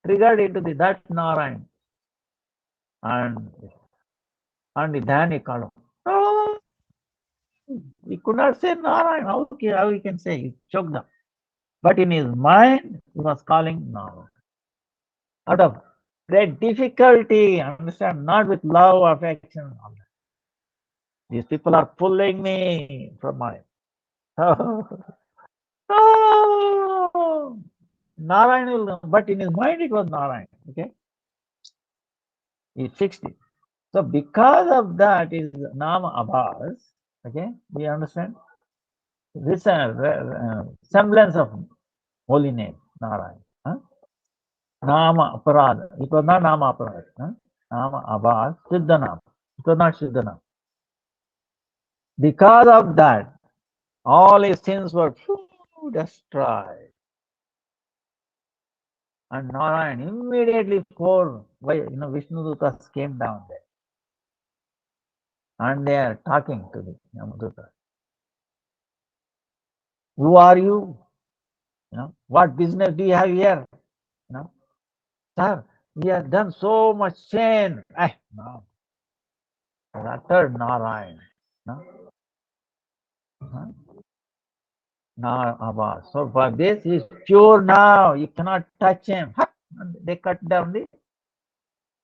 triggered into that Narayan. And then he called him. Oh, he could not say Narayan. How he can say? He choked up. But in his mind, he was calling Narayan. Out of great difficulty, understand, not with love, affection, all that. These people are pulling me from my. Oh, Narayan will, but in his mind it was Narayan. Okay, he fixed it. So because of that is Nama Abbas. Okay, we understand this semblance of holy name Narayan. Huh? Nama Aparad. It was not Nama Aparad. Huh? Nama Abbas, Siddhanam. It was not Siddhanam. Because of that, all his sins were destroyed. And Narayan immediately Vishnu Dutas came down there. And they are talking to the Yamadutas. Who are you? What business do you have here? Sir, we have done so much sin. No. Utter Narayan. No? Abbas. So for this, he is pure now. You cannot touch him. And they cut down the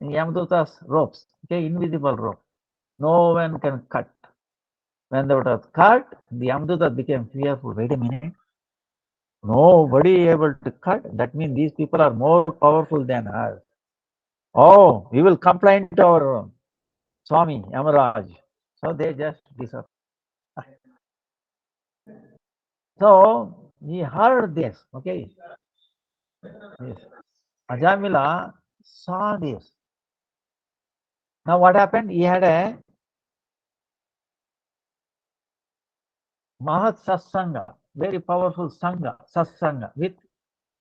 Yamaduta's ropes. Okay, invisible rope. No one can cut. When they were cut, the Yamadutas became fearful. Wait a minute. Nobody able to cut. That means these people are more powerful than us. Oh, we will complain to our Swami, Yamaraj. So they just disappeared. So he heard this. Okay. Yes. Ajamila saw this. Now what happened? He had a Mahat Satsanga, very powerful Sangha, Satsanga with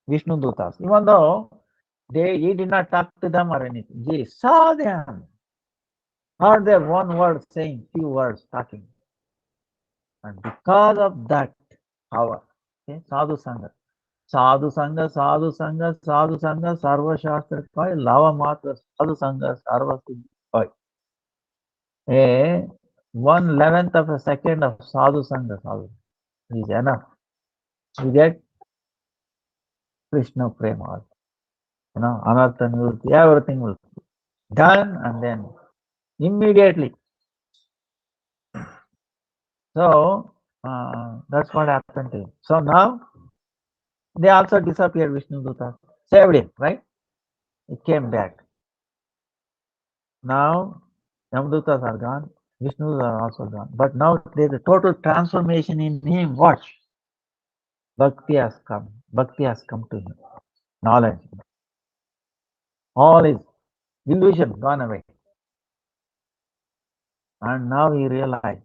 Vishnu Dutas. Even though he did not talk to them or anything, he saw them, heard their one word saying, few words talking. And because of that power, okay, Sadhu Sangha, Sadhu Sangha, Sadhu Sangha, Sadhu Sangha, Sarva Shastra Koi, Lava Matra, Sadhu Sangha, Sarva Siddhi Koi. A 1/11th of a second of Sadhu Sangha, Sadhu is enough. You get Krishna Prema, Anartha Nivrutti, everything will be done and then immediately. So that's what happened to him. So now they also disappeared, Vishnu Dutta. Saved him, right? He came back. Now Yamadutas are gone, Vishnus are also gone. But now there's a total transformation in him. Watch. Bhakti has come. Bhakti has come to him. Knowledge. All his illusion gone away. And now he realized.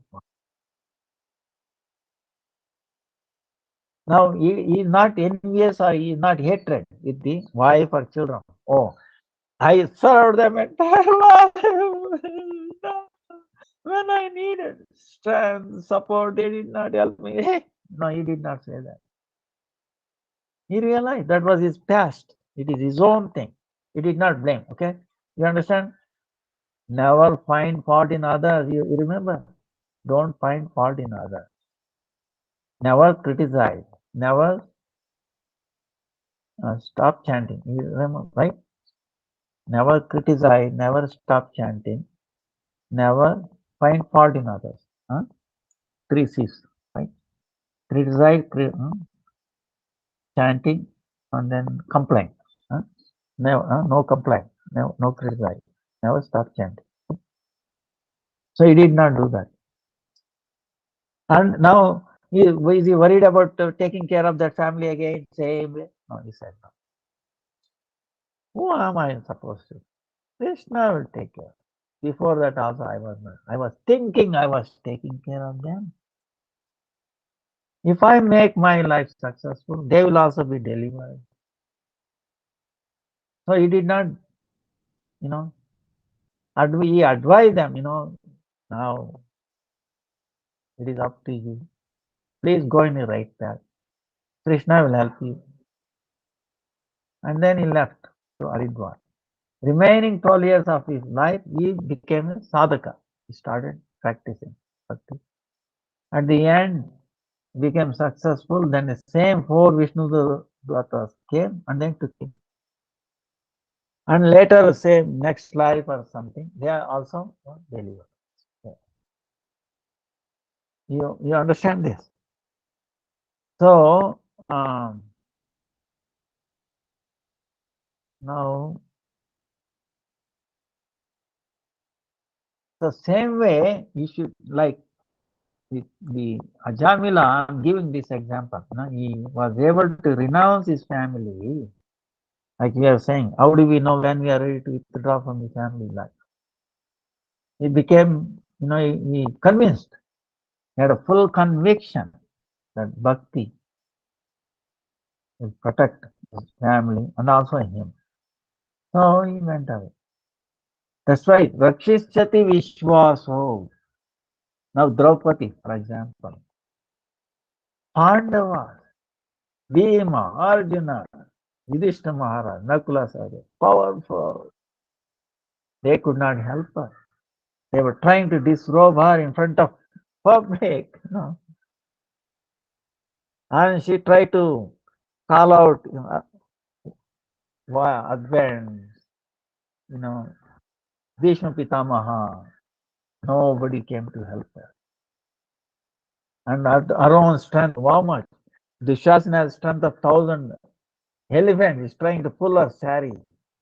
Now he is not envious or he is not hatred with the wife or children. Oh, I served them entire life. When I needed strength, support, they did not help me. Hey, no, he did not say that. He realized that was his past. It is his own thing. He did not blame. Okay, you understand? Never find fault in others. You remember? Don't find fault in others. never criticize, never stop chanting. You remember, right? Never criticize, never stop chanting, never find fault in others. Huh? Three C's, right? Criticize, chanting, and then complain. Huh? Never, no complaint, no criticize, never stop chanting. So he did not do that. And now is he worried about taking care of that family again? Same way? No, he said no. Who am I supposed to? Krishna will take care. Before that also I was not. I was thinking I was taking care of them. If I make my life successful, they will also be delivered. So he did not, you know, he advised them, now it is up to you. Please go in the right path. Krishna will help you. And then he left to Haridwar. Remaining 12 years of his life, he became a sadhaka. He started practicing bhakti. At the end, became successful. Then the same four Vishnu Dvatas came and then took him. And later, same next life or something, they are also delivered. You understand this? So now the same way you should like the Ajamila. I'm giving this example. He was able to renounce his family. Like we are saying, how do we know when we are ready to withdraw from the family life? He became, he convinced. He had a full conviction that bhakti will protect his family and also him. So he went away. That's right. Rakshisyati Vishwaso. Now Draupadi, for example. Pandavas, Bhima, Arjuna, Yudhishthira Maharaj, Nakula Sahib, powerful. They could not help her. They were trying to disrobe her in front of public. And she tried to call out, advance, Vishnu Pitamaha. Nobody came to help her. And her own strength, how much? Dushasana has strength of 1,000 elephants, is trying to pull her saree,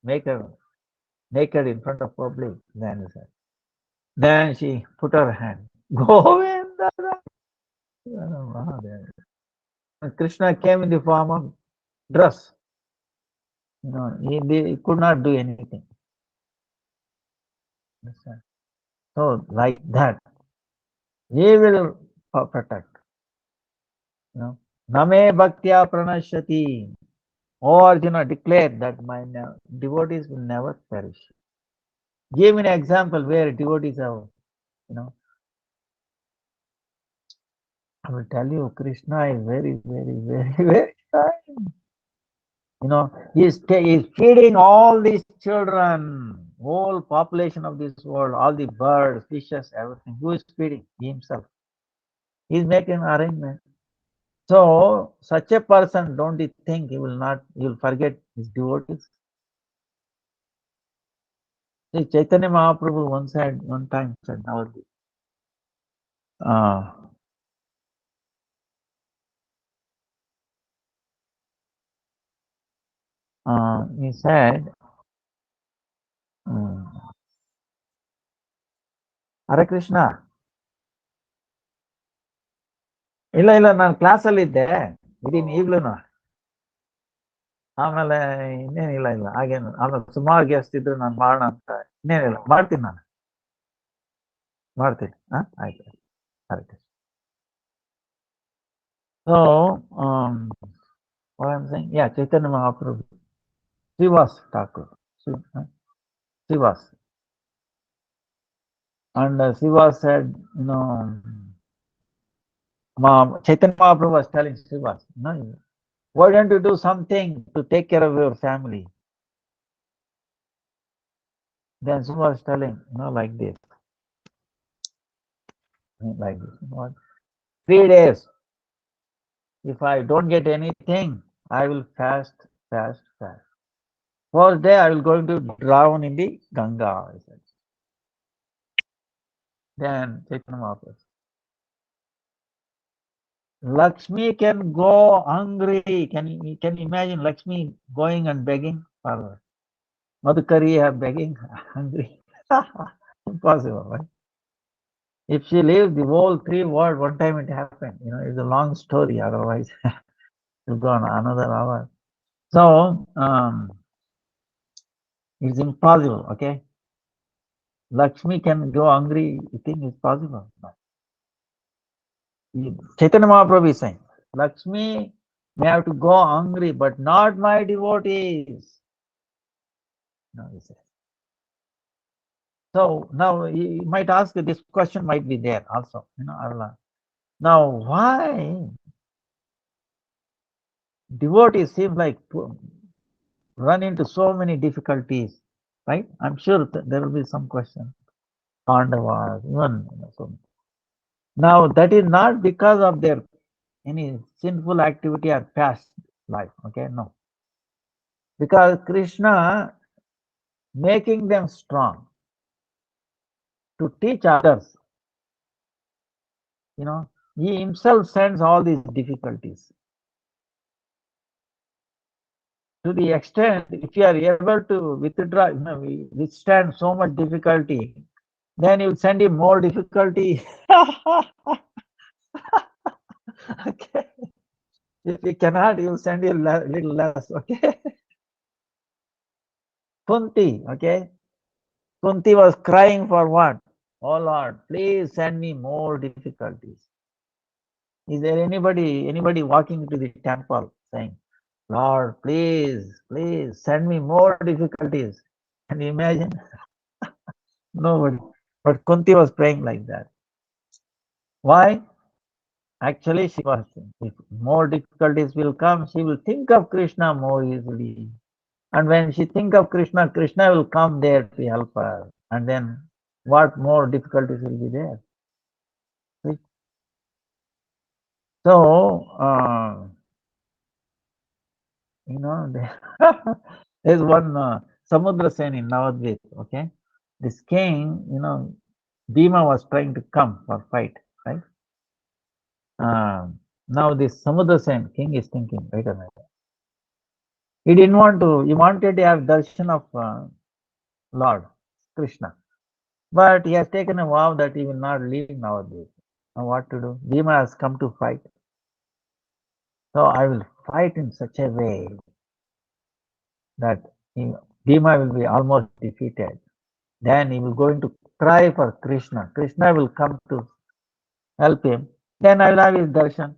make her naked in front of public. Then she put her hand. Govinda! Krishna came in the form of dress. He could not do anything. So like that, he will protect. Name bhaktya pranashati. Oh Arjuna, declare that my devotees will never perish. Give me an example where devotees have, I will tell you, Krishna is very, very, very, very kind. He's feeding all these children, whole population of this world, all the birds, fishes, everything. Who is feeding? He himself. He's making arrangement. So such a person, don't you think he will forget his devotees? See, Chaitanya Mahaprabhu one time said, he said, Hare Krishna, ಇಲ್ಲ ನಾನು ಕ್ಲಾಸಲ್ಲಿ ಇದ್ದೆ ಇದೀನಿ ಈಗ್ಲೂನು. ಆಮೇಲೆ ಇನ್ನೇನಿಲ್ಲ ಹಾಗೇನು ಆಮೇಲೆ ಸುಮಾರು ಗೆಸ್ಟ್ ಇದ್ರು ನಾನು ಮಾಡೋಣ ಅಂತ ಇನ್ನೇನಿಲ್ಲ ಮಾಡ್ತೀನಿ ನಾನು ಮಾಡ್ತೀನಿ. ಆಯ್ತು Hare Krishna. So what I'm saying, yeah, Chaitanya Mahaprabhu, Srivas Thakur, Srivas, and Srivas said, Chaitanya Mahaprabhu was telling Srivas, why don't you do something to take care of your family? Then Srivas was telling, like this, what? 3 days if I don't get anything, I will fast, fast, fast. Fourth day, I will going to drown in the Ganga. He said. Then Chaitanya Mahaprabhu. Lakshmi can go hungry. Can you imagine Lakshmi going and begging for Madhukari, begging hungry? Impossible, right? If she leaves the whole three world, one time it happened. It's a long story. Otherwise, it'll go on another hour. So it's impossible. Okay, Lakshmi can go hungry. You think it's possible? No. Chaitanya Mahaprabhu is saying, Lakshmi may have to go hungry, but not my devotees. No, he says. So now you might ask, this question might be there also. Allah. Now why devotees seem like run into so many difficulties, right? I'm sure there will be some question. Pandavas, even so. Now that is not because of their any sinful activity or past life. Okay, no. Because Krishna making them strong to teach others. He himself sends all these difficulties. To the extent, if you are able to withdraw, withstand so much difficulty, then you send him more difficulty. Okay. If you cannot, you send him little less. Okay. Kunti. Okay. Kunti was crying for what? Oh Lord, please send me more difficulties. Is there anybody walking to the temple saying, Lord, please send me more difficulties? Can you imagine? Nobody. But Kunti was praying like that. Why? Actually, she was, if more difficulties will come, she will think of Krishna more easily. And when she think of Krishna, Krishna will come there to help her. And then what more difficulties will be there? See? So, there's one Samudra Sen in Navadvip, okay? This king, Bhima was trying to come for fight, right? Now this Samudra Sen king is thinking, wait a minute. He didn't want to, he wanted to have darshan of Lord Krishna. But he has taken a vow that he will not leave Navadvip. Now what to do? Bhima has come to fight. So I will fight in such a way that Bhima will be almost defeated. Then he will going to cry for Krishna. Krishna will come to help him. Then I will have his darshan.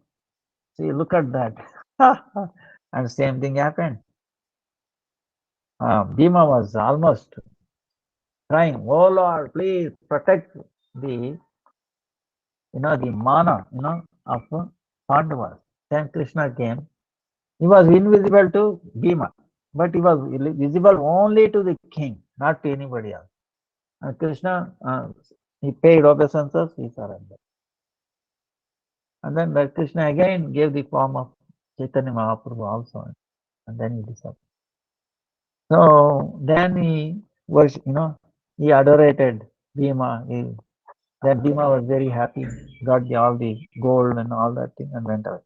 See, look at that. And same thing happened. Bhima was almost crying, oh Lord, please protect the, the mana, of Pandavas. Then Krishna came. He was invisible to Bhima, but he was visible only to the king, not to anybody else. And Krishna, he paid obeisances, he surrendered. And then Krishna again gave the form of Chaitanya Mahaprabhu also, and then he disappeared. So then he was, he adorated Bhima. Then Bhima was very happy, got all the gold and all that thing, and went away.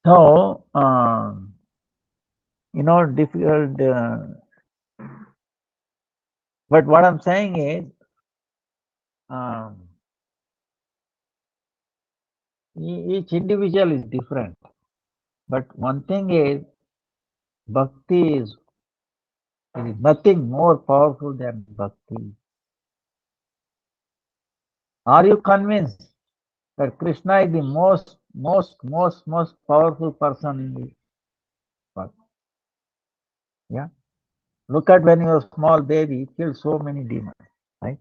So, difficult. But what I'm saying is, each individual is different. But one thing is, bhakti is nothing more powerful than bhakti. Are you convinced that Krishna is the most powerful person in the world? Yeah. Look at when you were a small baby, it killed so many demons, right?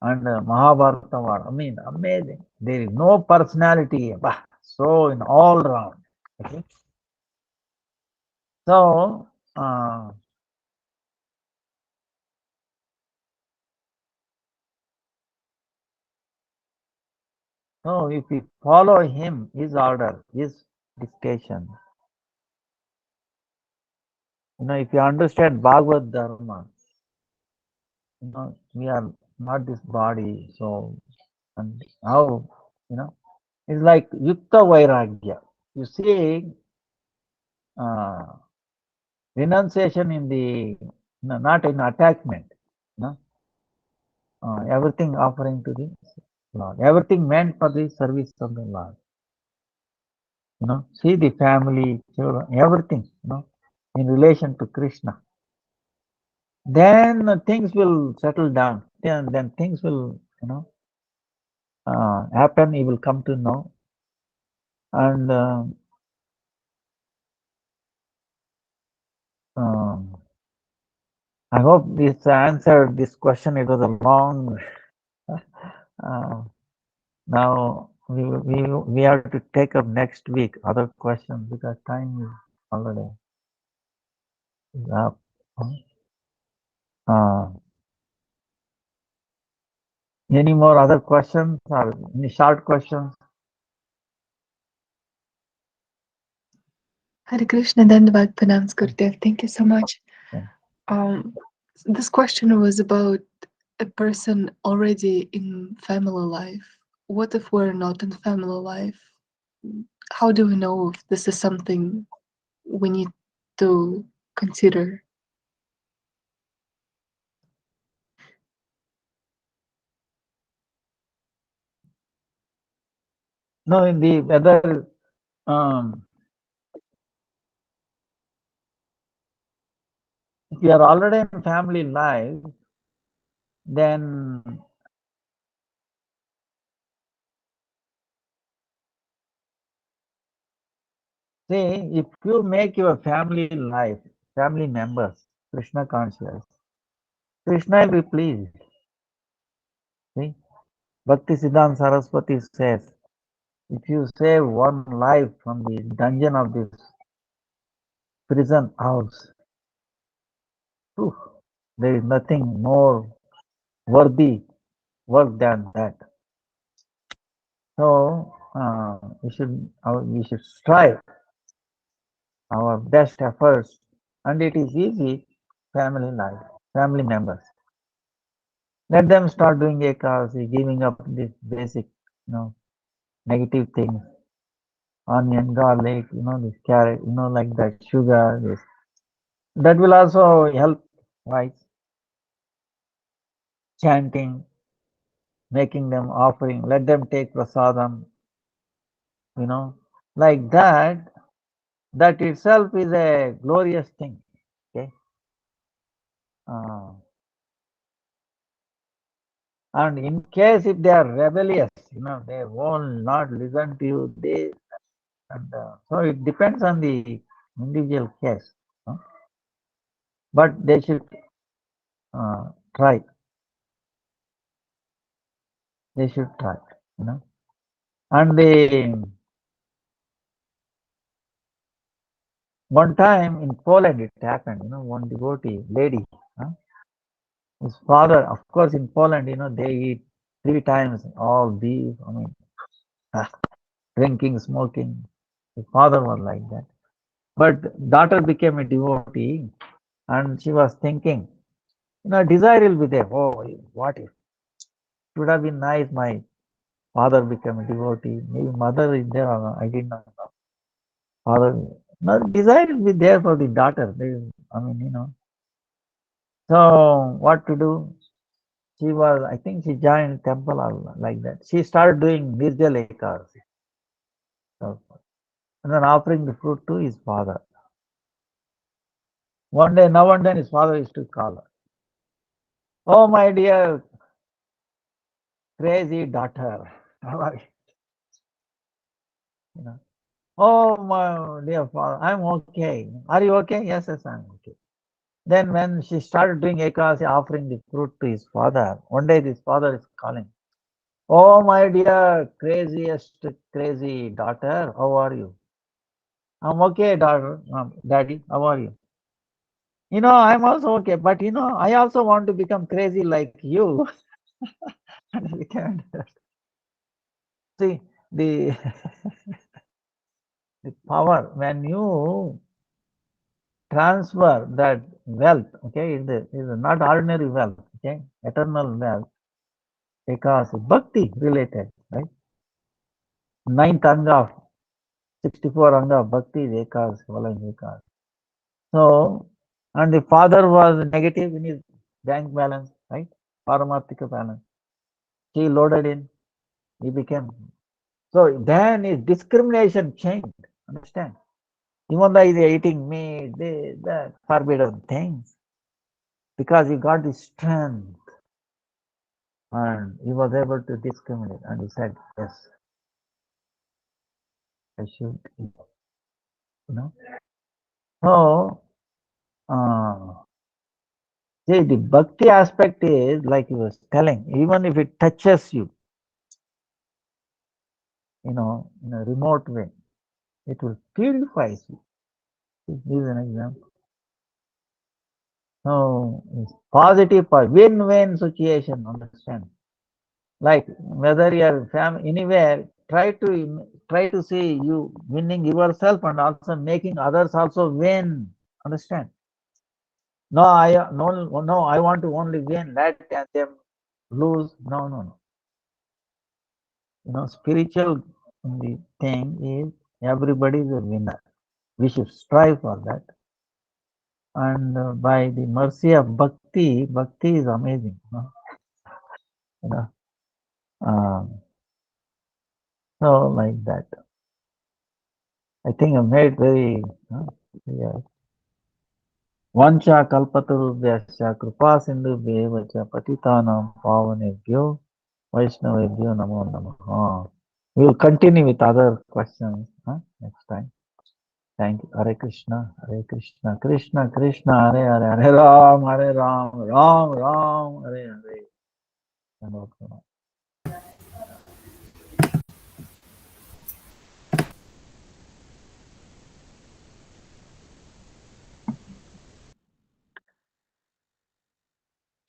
And Mahabharata war, I mean, amazing. There is no personality, so in all round. Okay? So, No, if we follow him, his order, his dictation, if you understand Bhagavad Dharma, we are not this body, so, and how, it's like Yukta Vairagya. You see, uh, renunciation in the, not in attachment, you know, everything offering to the Lord, everything meant for the service of the Lord. See the family, children, everything, in relation to Krishna. Then things will settle down. Then things will, happen. He will come to know. And um, I hope this answered this question. It was a long. Now we have to take up next week other questions because time is already up. Uh, any more other questions or any short questions? Hare Krishna, Dandavad Pranams Gurudev. Thank you so much. Yeah. This question was about a person already in family life. What if we're not in family life? How do we know if this is something we need to consider? No, in the whether if you are already in family life, then see, if you make your family life, family members, Krishna conscious, Krishna will be pleased. See, Bhakti Siddhanta Saraswati says, if you save one life from the dungeon of this prison house, whew, there is nothing more worthy work than that. So we should strive our best efforts, and it is easy. Family life, family members. Let them start doing ekadasi, giving up this basic, negative things, onion, garlic, this carrot, like that, sugar, this. That will also help, right? Chanting, making them offering, let them take prasadam, like that. That itself is a glorious thing. Okay. And in case if they are rebellious, they won't not listen to you. So it depends on the individual case. But they should try. They should try. And one time in Poland it happened. One devotee lady. His father, of course, in Poland, they eat 3 times all beef. I mean, drinking, smoking. His father was like that. But daughter became a devotee, and she was thinking, desire will be there. Oh, what if? It would have been nice. My father became a devotee. Maybe mother is there. I did not know. Father, no, desire will be there for the daughter. So what to do? I think she joined temple or like that. She started doing Nirjal Ekadasi. So, and then offering the fruit to his father. One day, now and then his father used to call her. Oh, my dear crazy daughter. How are you? Oh, my dear father, I'm okay. Are you okay? Yes, yes, I'm okay. Then when she started doing Ekadasi, offering the fruit to his father, one day his father is calling. Oh, my dear craziest crazy daughter, how are you? I'm okay, daughter, daddy, how are you? I'm also okay, but I also want to become crazy like you. And we can't. See, the the power when you transfer that wealth, okay, is not ordinary wealth, okay, eternal wealth, because bhakti related, right? Ninth anga of 64 anga of bhakti is ekas, following ekas. So, and the father was negative in his bank balance, right? Paramarthika balance. He loaded in, he became. So then his discrimination changed, understand? Even though he's eating meat, this, that, forbidden things, because he got the strength and he was able to discriminate. And he said, yes, I should eat, you know. So, see, the bhakti aspect is like he was telling, even if it touches you, you know, in a remote way, it will purify you. This is an example. So, it's positive for win-win situation, understand? Like whether you're anywhere, try to see you winning yourself and also making others also win. Understand? No, I want to only win. Let them lose. No, no, no. You know, spiritual thing is everybody is a winner. We should strive for that. And by the mercy of bhakti, bhakti is amazing. You know, so like that. I think I made very clear. Vancha kalpatarubhyascha kripa sindhubhyev cha patitanam pavanebhyo vaishnavebhyo namo namaha. We will continue with other questions next time. Thank you. Hare Krishna, Hare Krishna, Krishna Krishna, Hare Hare, Hare Ram, Hare Ram, Ram Ram, Hare Hare. Dhanyavad.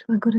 Srila Gurudev.